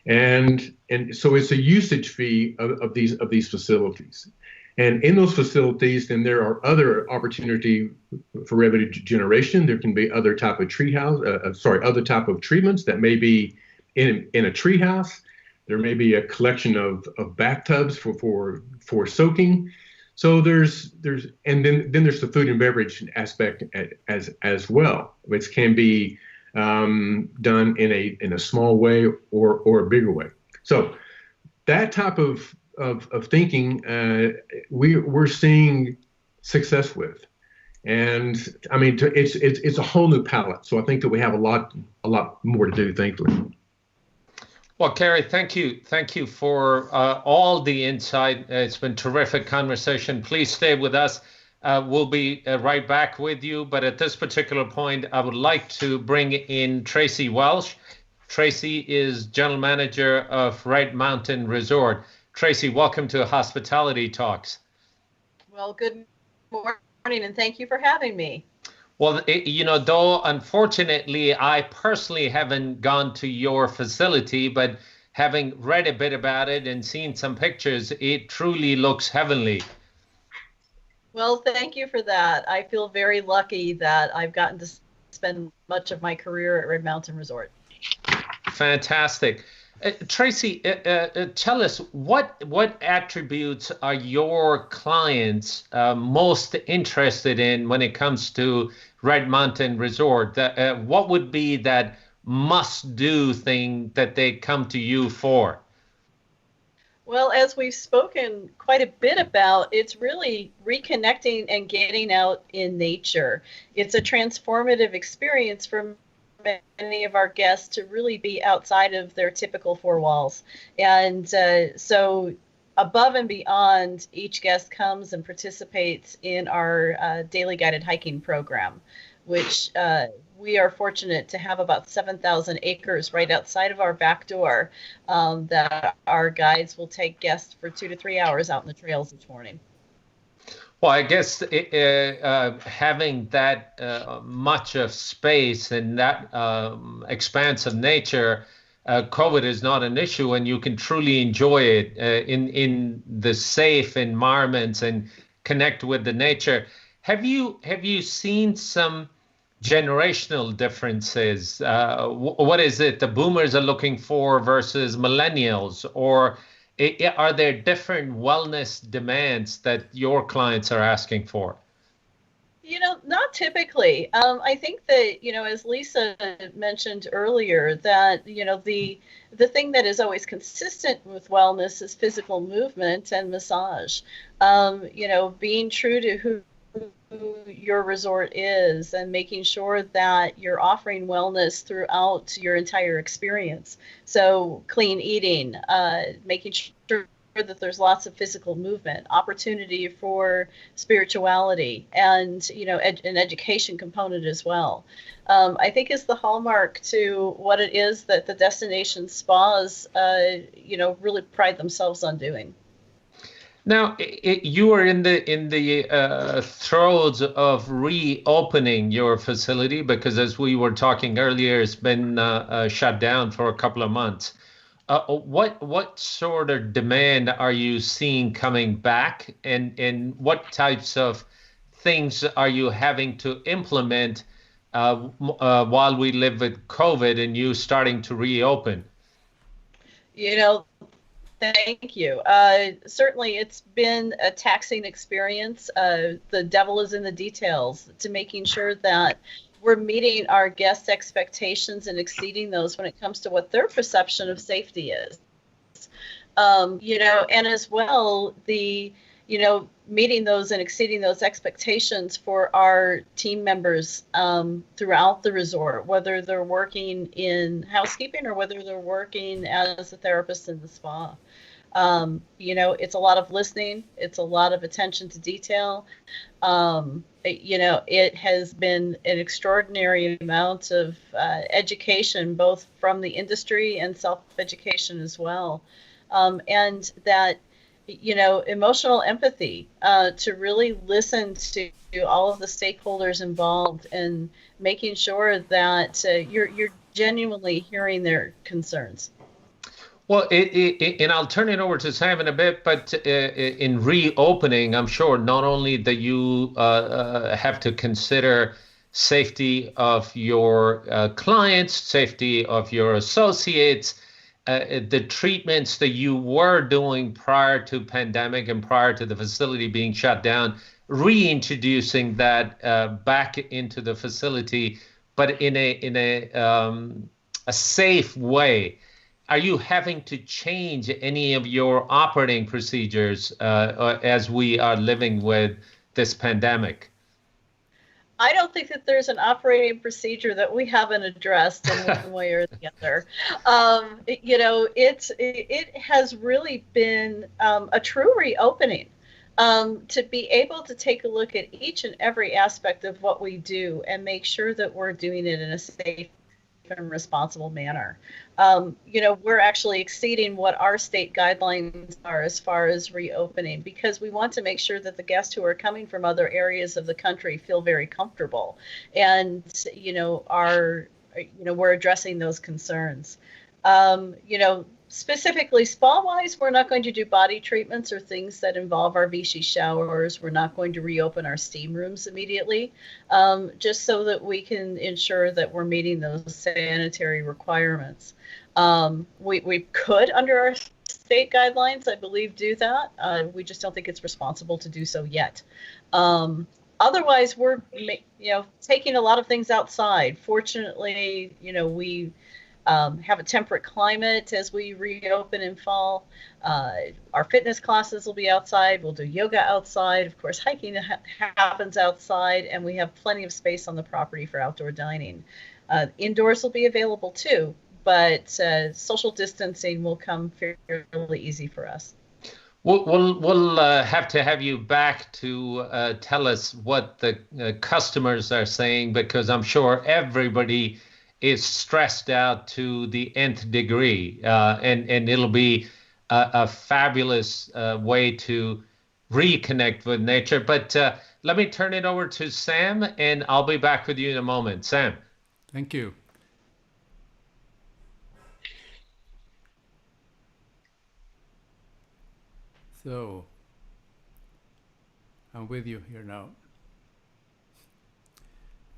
And so it's a usage fee of these facilities. And in those facilities, then there are other opportunity for revenue generation. There can be other type of other type of treatments that may be in a treehouse. There may be a collection of bathtubs for soaking. So there's and then there's the food and beverage aspect as well, which can be done in a small way or a bigger way. So that type of thinking we're seeing success with, and I mean it's a whole new palette. So I think that we have a lot more to do, thankfully. Well, Cary, thank you for all the insight. It's been terrific conversation. Please stay with us. We'll be right back with you. But at this particular point, I would like to bring in Tracey Welsh. Tracey is General Manager of Red Mountain Resort. Tracey, welcome to Hospitality Talks. Well, good morning, and thank you for having me. Well, though unfortunately, I personally haven't gone to your facility, but having read a bit about it and seen some pictures, it truly looks heavenly. Well, thank you for that. I feel very lucky that I've gotten to spend much of my career at Red Mountain Resort. Fantastic. Tracey, tell us what attributes are your clients most interested in when it comes to Red Mountain Resort? What would be that must-do thing that they come to you for? Well, as we've spoken quite a bit about, it's really reconnecting and getting out in nature. It's a transformative experience for many of our guests to really be outside of their typical four walls. And so above and beyond, each guest comes and participates in our daily guided hiking program, which we are fortunate to have about 7,000 acres right outside of our back door that our guides will take guests for 2 to 3 hours out in the trails each morning. Well, I guess having that much of space and that expanse of nature COVID is not an issue and you can truly enjoy it in the safe environments and connect with the nature. Have you seen some generational differences? What is it the boomers are looking for versus millennials? Or are there different wellness demands that your clients are asking for? Not typically. I think that, as Lisa mentioned earlier, that, the thing that is always consistent with wellness is physical movement and massage. Being true to who your resort is and making sure that you're offering wellness throughout your entire experience. So clean eating, making sure that there's lots of physical movement, opportunity for spirituality, and an education component as well. I think is the hallmark to what it is that the destination spas, really pride themselves on doing. Now, you are in the throes of reopening your facility because, as we were talking earlier, it's been shut down for a couple of months. What sort of demand are you seeing coming back, and what types of things are you having to implement while we live with COVID and you starting to reopen? Thank you. Certainly, it's been a taxing experience. The devil is in the details to making sure that we're meeting our guests' expectations and exceeding those when it comes to what their perception of safety is. And as well, meeting those and exceeding those expectations for our team members throughout the resort, whether they're working in housekeeping or whether they're working as a therapist in the spa. It's a lot of listening. It's a lot of attention to detail. It has been an extraordinary amount of education, both from the industry and self-education as well. And that, emotional empathy, to really listen to all of the stakeholders involved and making sure that you're genuinely hearing their concerns. Well, and I'll turn it over to Sam in a bit, but in reopening, I'm sure not only that you have to consider safety of your clients, safety of your associates, the treatments that you were doing prior to pandemic and prior to the facility being shut down, reintroducing that back into the facility, but in a safe way. Are you having to change any of your operating procedures as we are living with this pandemic? I don't think that there's an operating procedure that we haven't addressed in one way or the other. It has really been a true reopening to be able to take a look at each and every aspect of what we do and make sure that we're doing it in a safe and responsible manner. We're actually exceeding what our state guidelines are as far as reopening, because we want to make sure that the guests who are coming from other areas of the country feel very comfortable, and we're addressing those concerns. Specifically spa-wise, we're not going to do body treatments or things that involve our Vichy showers. We're not going to reopen our steam rooms immediately, just so that we can ensure that we're meeting those sanitary requirements. We could, under our state guidelines, I believe, do that. We just don't think it's responsible to do so yet. Otherwise, we're taking a lot of things outside. Fortunately, we have a temperate climate as we reopen in fall. Our fitness classes will be outside. We'll do yoga outside. Of course, hiking happens outside, and we have plenty of space on the property for outdoor dining. Indoors will be available too, but social distancing will come fairly easy for us. We'll have to have you back to tell us what the customers are saying, because I'm sure everybody is stressed out to the nth degree, and it'll be a fabulous way to reconnect with nature. But let me turn it over to Sam, and I'll be back with you in a moment. Sam. Thank you. So I'm with you here now.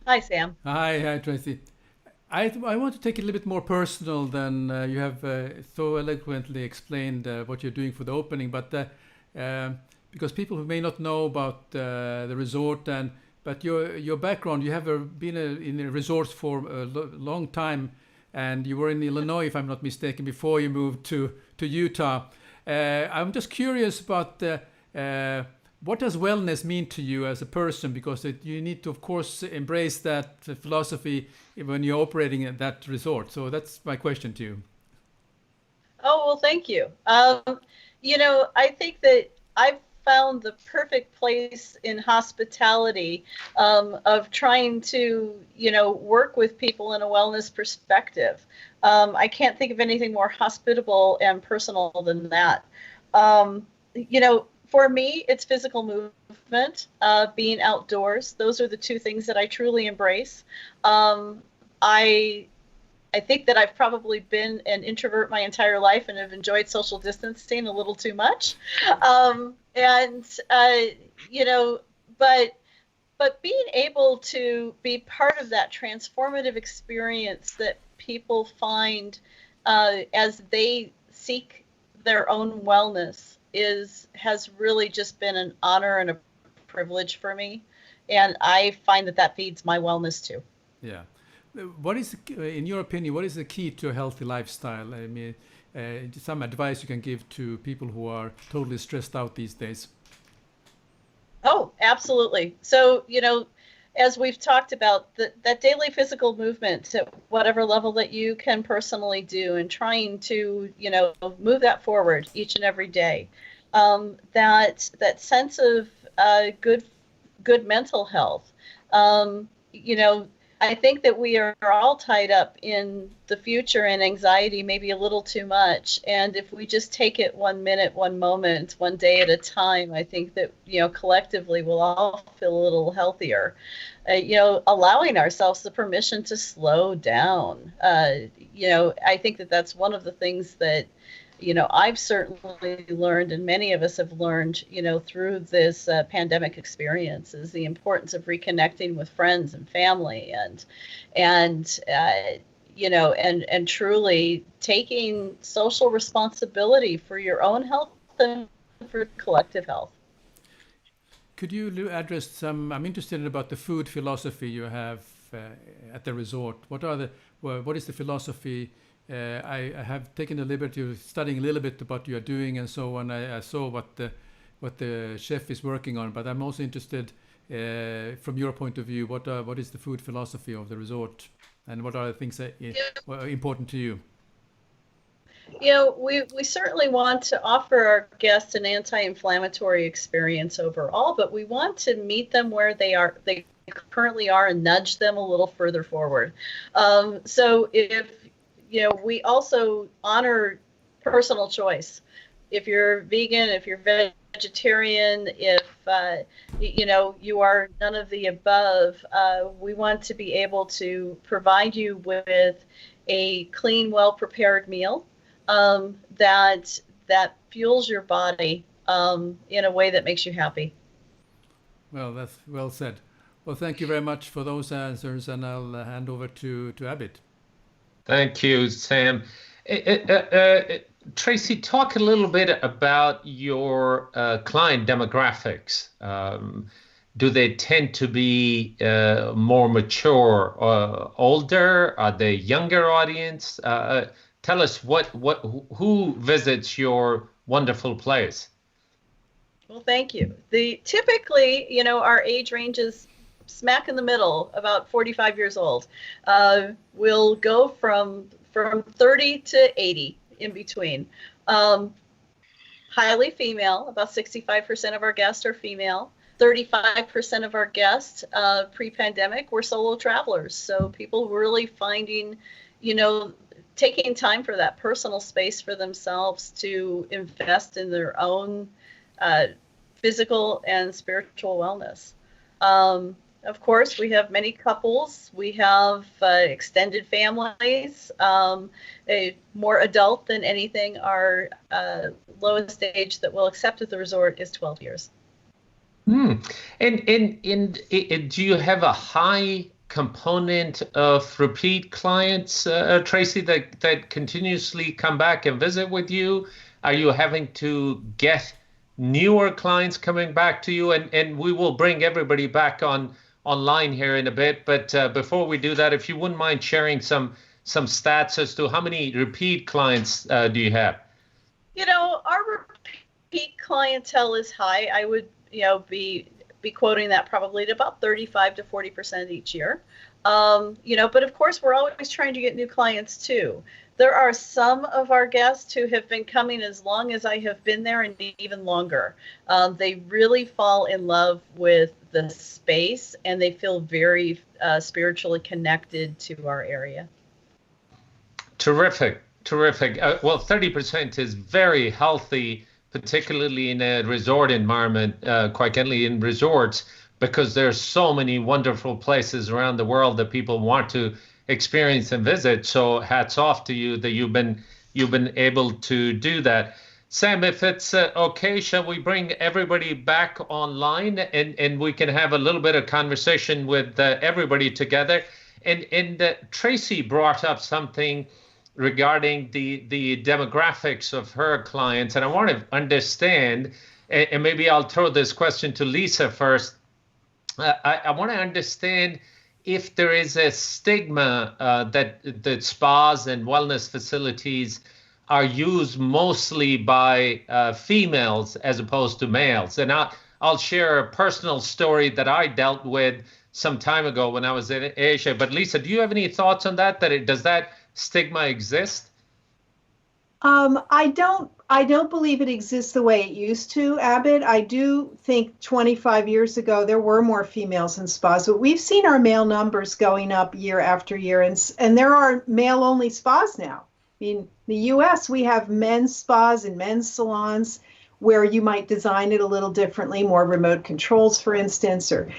Hi, Sam. Hi, Tracy. I want to take it a little bit more personal than you have so eloquently explained what you're doing for the opening, but because people who may not know about the resort but your background, you have been in a resort for a long time, and you were in Illinois, if I'm not mistaken, before you moved to Utah. I'm just curious about what does wellness mean to you as a person? Because you need to, of course, embrace that philosophy when you're operating at that resort. So that's my question to you. Oh, well, thank you. I think that I've found the perfect place in hospitality of trying to, work with people in a wellness perspective. I can't think of anything more hospitable and personal than that. For me, it's physical movement, being outdoors. Those are the two things that I truly embrace. I think that I've probably been an introvert my entire life and have enjoyed social distancing a little too much. But being able to be part of that transformative experience that people find as they seek their own wellness has really just been an honor and a privilege for me. And I find that feeds my wellness too. Yeah. What is, in your opinion, what is the key to a healthy lifestyle? I mean, some advice you can give to people who are totally stressed out these days? Oh, absolutely. So, as we've talked about, that daily physical movement at whatever level that you can personally do, and trying to, move that forward each and every day. That sense of good mental health. I think that we are all tied up in the future and anxiety maybe a little too much. And if we just take it 1 minute, 1 moment, 1 day at a time, I think that, collectively we'll all feel a little healthier. Allowing ourselves the permission to slow down. I think that that's one of the things that, I've certainly learned, and many of us have learned, through this pandemic experience, is the importance of reconnecting with friends and family, and truly taking social responsibility for your own health and for collective health. Could you address some? I'm interested about the food philosophy you have at the resort. What is the philosophy? I have taken the liberty of studying a little bit about what you are doing and so on. I saw what the chef is working on, but I'm also interested from your point of view. What is the food philosophy of the resort, and what are the things that are important to you? We certainly want to offer our guests an anti-inflammatory experience overall, but we want to meet them where they currently are and nudge them a little further forward. So if we also honor personal choice. If you're vegan, if you're vegetarian, if you are none of the above, we want to be able to provide you with a clean, well-prepared meal that fuels your body in a way that makes you happy. Well, that's well said. Well, thank you very much for those answers, and I'll hand over to Abid. Thank you, Sam. Tracey, talk a little bit about your client demographics. Do they tend to be more mature or older? Are they younger audience? Tell us who visits your wonderful place. Well, thank you. Typically, our age range is smack in the middle, about 45 years old. We'll go from 30 to 80 in between. Highly female, about 65% of our guests are female. 35% of our guests pre-pandemic were solo travelers. So people really finding, taking time for that personal space for themselves to invest in their own physical and spiritual wellness. of course, we have many couples. We have extended families. More adult than anything. Our lowest age that we'll accept at the resort is 12 years. And do you have a high component of repeat clients, Tracey, that continuously come back and visit with you? Are you having to get newer clients coming back to you? And we will bring everybody back online here in a bit. But before we do that, if you wouldn't mind sharing some stats as to how many repeat clients do you have? Our repeat clientele is high. I would, be quoting that probably at about 35 to 40% each year. But of course, we're always trying to get new clients too. There are some of our guests who have been coming as long as I have been there and even longer. They really fall in love with the space and they feel very spiritually connected to our area. Terrific. Well, 30% is very healthy, particularly in a resort environment, quite candidly in resorts, because there's so many wonderful places around the world that people want to experience and visit. So hats off to you that you've been able to do that. Sam, if it's okay, shall we bring everybody back online and we can have a little bit of conversation with everybody together? And Tracey brought up something regarding the demographics of her clients, and I want to understand, and maybe I'll throw this question to Lisa first. I want to understand if there is a stigma that spas and wellness facilities are used mostly by females as opposed to males. And I'll share a personal story that I dealt with some time ago when I was in Asia. But Lisa, do you have any thoughts on that? Does that stigma exist? I don't believe it exists the way it used to, Abid. I do think 25 years ago there were more females in spas, but we've seen our male numbers going up year after year, and there are male-only spas now. In the U.S., we have men's spas and men's salons where you might design it a little differently, more remote controls, for instance, or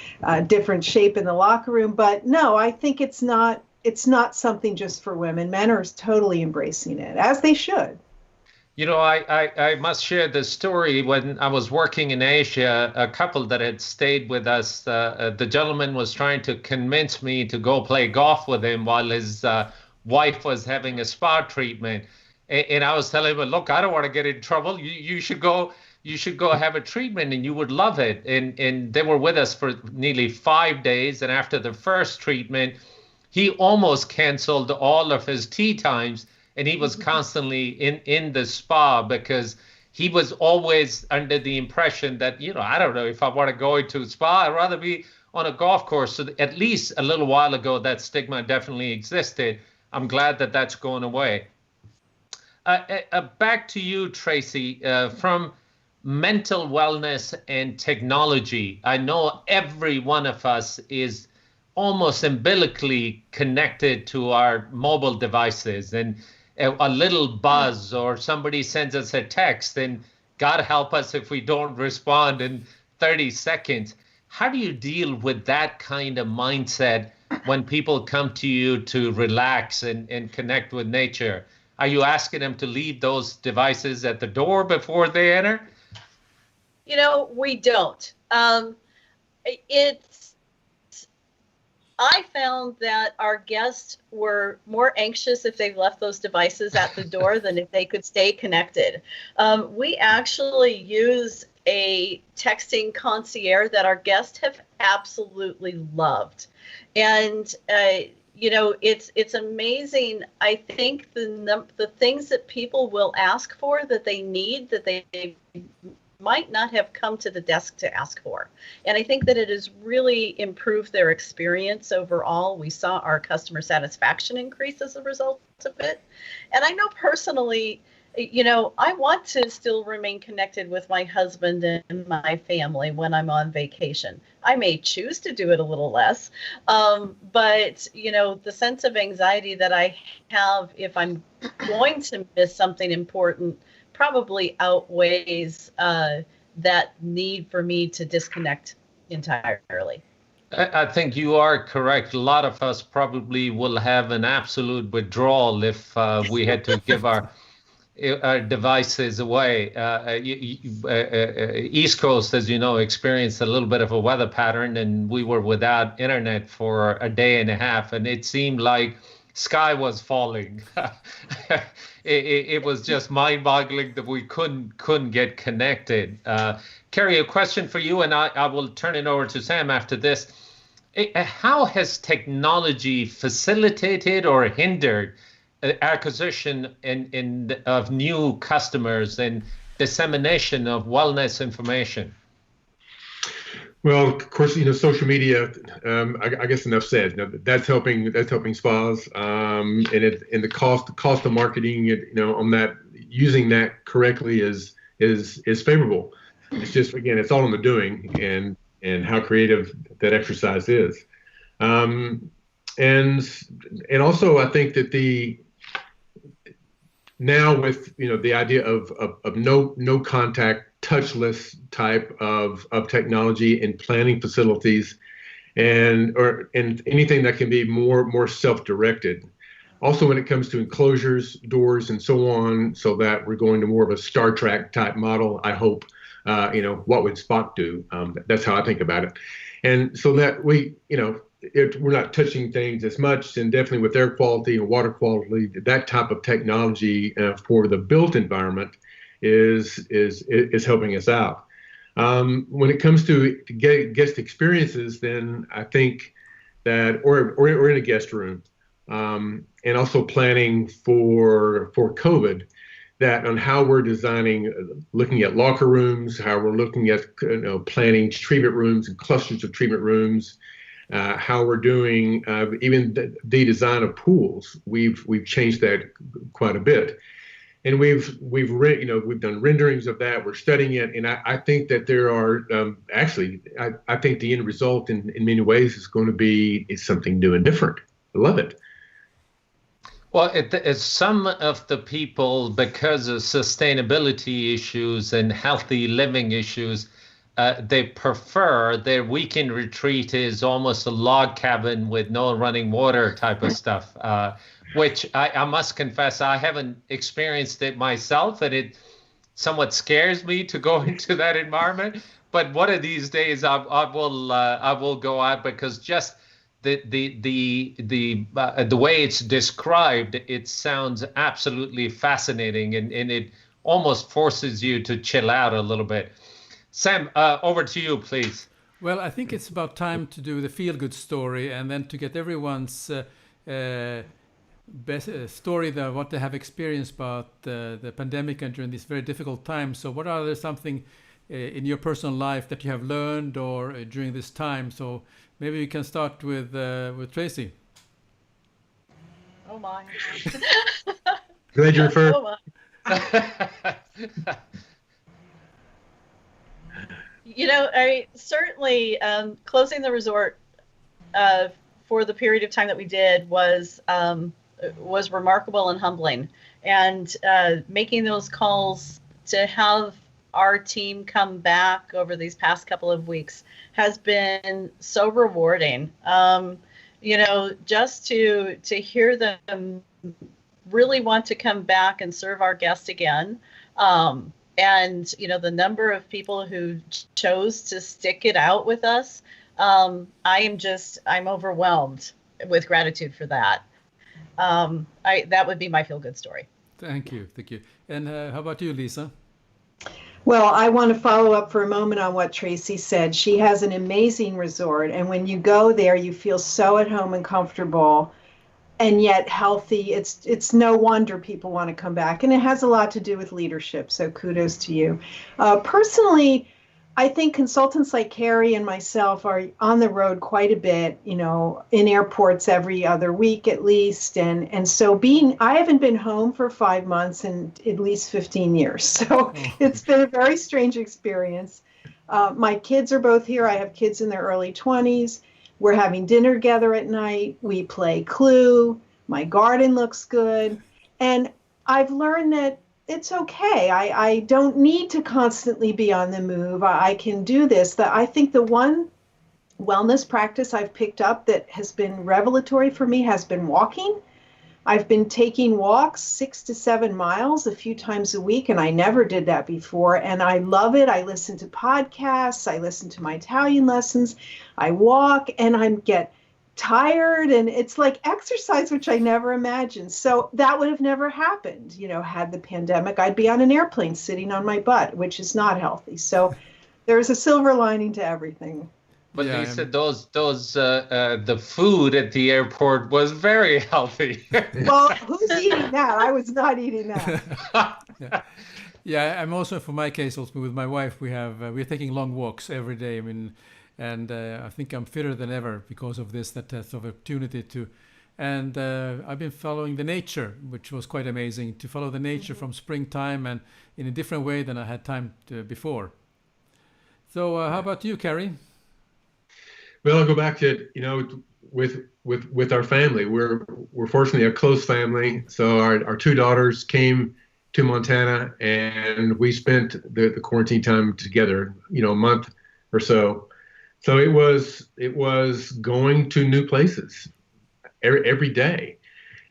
different shape in the locker room. But no, I think it's not something just for women. Men are totally embracing it, as they should. I must share this story. When I was working in Asia, a couple that had stayed with us, the gentleman was trying to convince me to go play golf with him while his wife was having a spa treatment. And I was telling him, look, I don't want to get in trouble. You should go have a treatment and you would love it. And they were with us for nearly 5 days. And after the first treatment, he almost canceled all of his tea times. And he was constantly in the spa because he was always under the impression that, I don't know if I want to go into a spa, I'd rather be on a golf course. So at least a little while ago, that stigma definitely existed. I'm glad that that's going away. Back to you, Tracey, from mental wellness and technology. I know every one of us is almost umbilically connected to our mobile devices, and a little buzz or somebody sends us a text, and God help us if we don't respond in 30 seconds. How do you deal with that kind of mindset when people come to you to relax and connect with nature? Are you asking them to leave those devices at the door before they enter? We don't. I found that our guests were more anxious if they left those devices at the door than if they could stay connected. We actually use a texting concierge that our guests have absolutely loved. And, it's amazing. I think the things that people will ask for that they need, that they might not have come to the desk to ask for. And I think that it has really improved their experience overall. We saw our customer satisfaction increase as a result of it. And I know personally, I want to still remain connected with my husband and my family when I'm on vacation. I may choose to do it a little less, but the sense of anxiety that I have if I'm going to miss something important probably outweighs that need for me to disconnect entirely. I think you are correct. A lot of us probably will have an absolute withdrawal if we had to give our devices away. East Coast, as you know, experienced a little bit of a weather pattern, and we were without internet for a day and a half, and it seemed like sky was falling. It was just mind-boggling that we couldn't get connected. Cary, a question for you, and I will turn it over to Sam after this. How has technology facilitated or hindered acquisition of new customers and dissemination of wellness information? Well, of course, social media. I guess enough said. That's helping. That's helping spas. And the cost of marketing, on that, using that correctly is favorable. It's just, again, it's all in the doing and how creative that exercise is. And also, I think that now with the idea of no contact, touchless type of technology in planning facilities, and anything that can be more self-directed. Also, when it comes to enclosures, doors, and so on, so that we're going to more of a Star Trek type model. I hope, what would Spock do? That's how I think about it, and so that we're not touching things as much, and definitely with air quality and water quality, that type of technology for the built environment is helping us out. When it comes to guest experiences, then I think that, or in a guest room, and also planning for COVID, that on how we're designing, looking at locker rooms, how we're looking at planning treatment rooms and clusters of treatment rooms, how we're doing even the design of pools. We've changed that quite a bit, and we've done renderings of that. We're studying it, and I think that there are I think the end result in many ways is going to be something new and different. I love it. Well, some of the people, because of sustainability issues and healthy living issues, they prefer their weekend retreat is almost a log cabin with no running water type of stuff, which I must confess I haven't experienced it myself, and it somewhat scares me to go into that environment. But one of these days I will go out, because just the way it's described, it sounds absolutely fascinating, and it almost forces you to chill out a little bit. Sam, over to you, please. Well, I think it's about time to do the feel-good story, and then to get everyone's best story, what they have experienced about the pandemic and during this very difficult time. So what are there something in your personal life that you have learned or during this time? So maybe we can start with Tracey. Oh my. Glad you're first. Oh my. I certainly closing the resort for the period of time that we did was remarkable and humbling, and making those calls to have our team come back over these past couple of weeks has been so rewarding. Just to hear them really want to come back and serve our guests again. And, the number of people who chose to stick it out with us, I'm overwhelmed with gratitude for that. That would be my feel-good story. Thank you. And how about you, Lisa? Well, I want to follow up for a moment on what Tracey said. She has an amazing resort, and when you go there, you feel so at home and comfortable, and yet healthy. It's no wonder people want to come back, and it has a lot to do with leadership. So kudos to you. Personally, I think consultants like Cary and myself are on the road quite a bit, in airports every other week at least. And so I haven't been home for 5 months in at least 15 years. So it's been a very strange experience. My kids are both here. I have kids in their early 20s. We're having dinner together at night. We play Clue. My garden looks good. And I've learned that it's okay. I don't need to constantly be on the move. I can do this. I think the one wellness practice I've picked up that has been revelatory for me has been walking. I've been taking walks 6 to 7 miles a few times a week, and I never did that before. And I love it. I listen to podcasts. I listen to my Italian lessons. I walk and I get tired, and it's like exercise, which I never imagined. So that would have never happened, had the pandemic. I'd be on an airplane sitting on my butt, which is not healthy. So there's a silver lining to everything. But yeah, Lisa, the food at the airport was very healthy. Well, who's eating that? I was not eating that. Yeah, I'm also, for my case, also with my wife, we're taking long walks every day. I mean, and I think I'm fitter than ever because of this. That opportunity to, and I've been following the nature, which was quite amazing to follow the nature from springtime and in a different way than I had time to before. So, how about you, Cary? Well, I'll go back to, with our family. We're fortunately a close family. So our 2 daughters came to Montana, and we spent the quarantine time together, a month or so. So it was going to new places every day,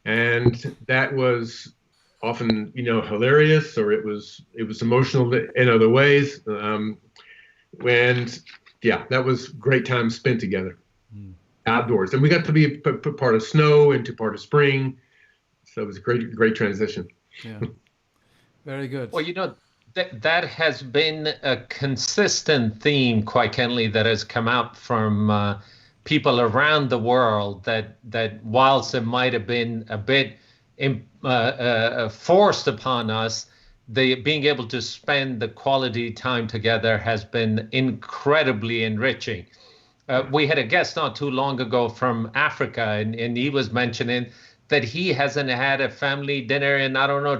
and that was often hilarious, or it was emotional in other ways. And yeah, that was great time spent together outdoors. And we got to be part of snow into part of spring. So it was a great transition. Yeah, very good. Well, that has been a consistent theme, quite candidly, that has come out from people around the world, that whilst it might have been a bit forced upon us, being able to spend the quality time together has been incredibly enriching. We had a guest not too long ago from Africa, and he was mentioning that he hasn't had a family dinner in,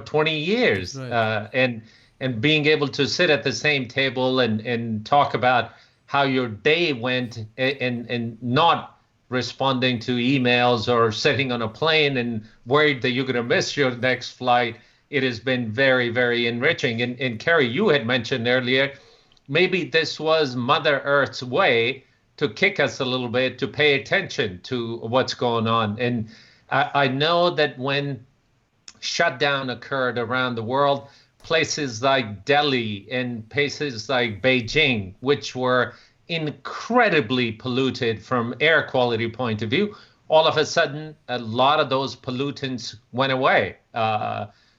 20 years. Right. And being able to sit at the same table and talk about how your day went, and not responding to emails or sitting on a plane and worried that you're going to miss your next flight. It has been very, very enriching. And Cary, you had mentioned earlier, maybe this was Mother Earth's way to kick us a little bit, to pay attention to what's going on. And I know that when shutdown occurred around the world, places like Delhi and places like Beijing, which were incredibly polluted from air quality point of view, all of a sudden, a lot of those pollutants went away.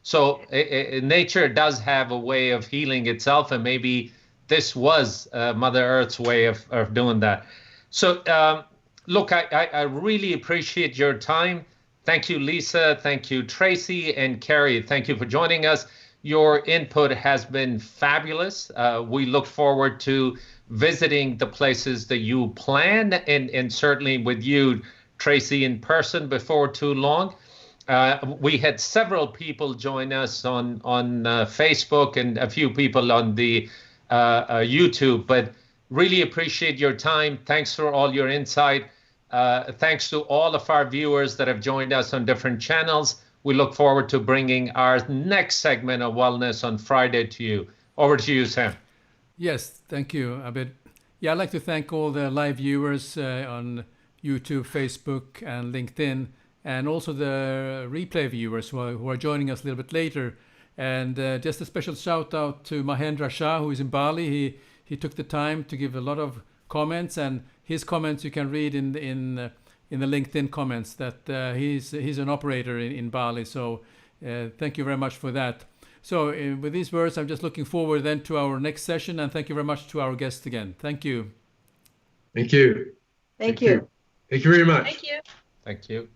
So nature does have a way of healing itself, and maybe this was Mother Earth's way of doing that. So look, I really appreciate your time. Thank you, Lisa. Thank you, Tracey, and Cary. Thank you for joining us. Your input has been fabulous. We look forward to visiting the places that you plan, and certainly with you, Tracey, in person before too long. We had several people join us on Facebook and a few people on the YouTube, but really appreciate your time. Thanks for all your insight. Thanks to all of our viewers that have joined us on different channels. We look forward to bringing our next segment of Wellness on Friday to you. Over to you, Sam. Yes, thank you, Abid. Yeah, I'd like to thank all the live viewers on YouTube, Facebook, and LinkedIn, and also the replay viewers who are joining us a little bit later. And just a special shout out to Mahendra Shah, who is in Bali. He took the time to give a lot of comments, and his comments you can read in the LinkedIn comments. That he's an operator in Bali. So thank you very much for that. So with these words, I'm just looking forward then to our next session, and thank you very much to our guests again. Thank you. Thank you. Thank you. Thank you very much. Thank you. Thank you.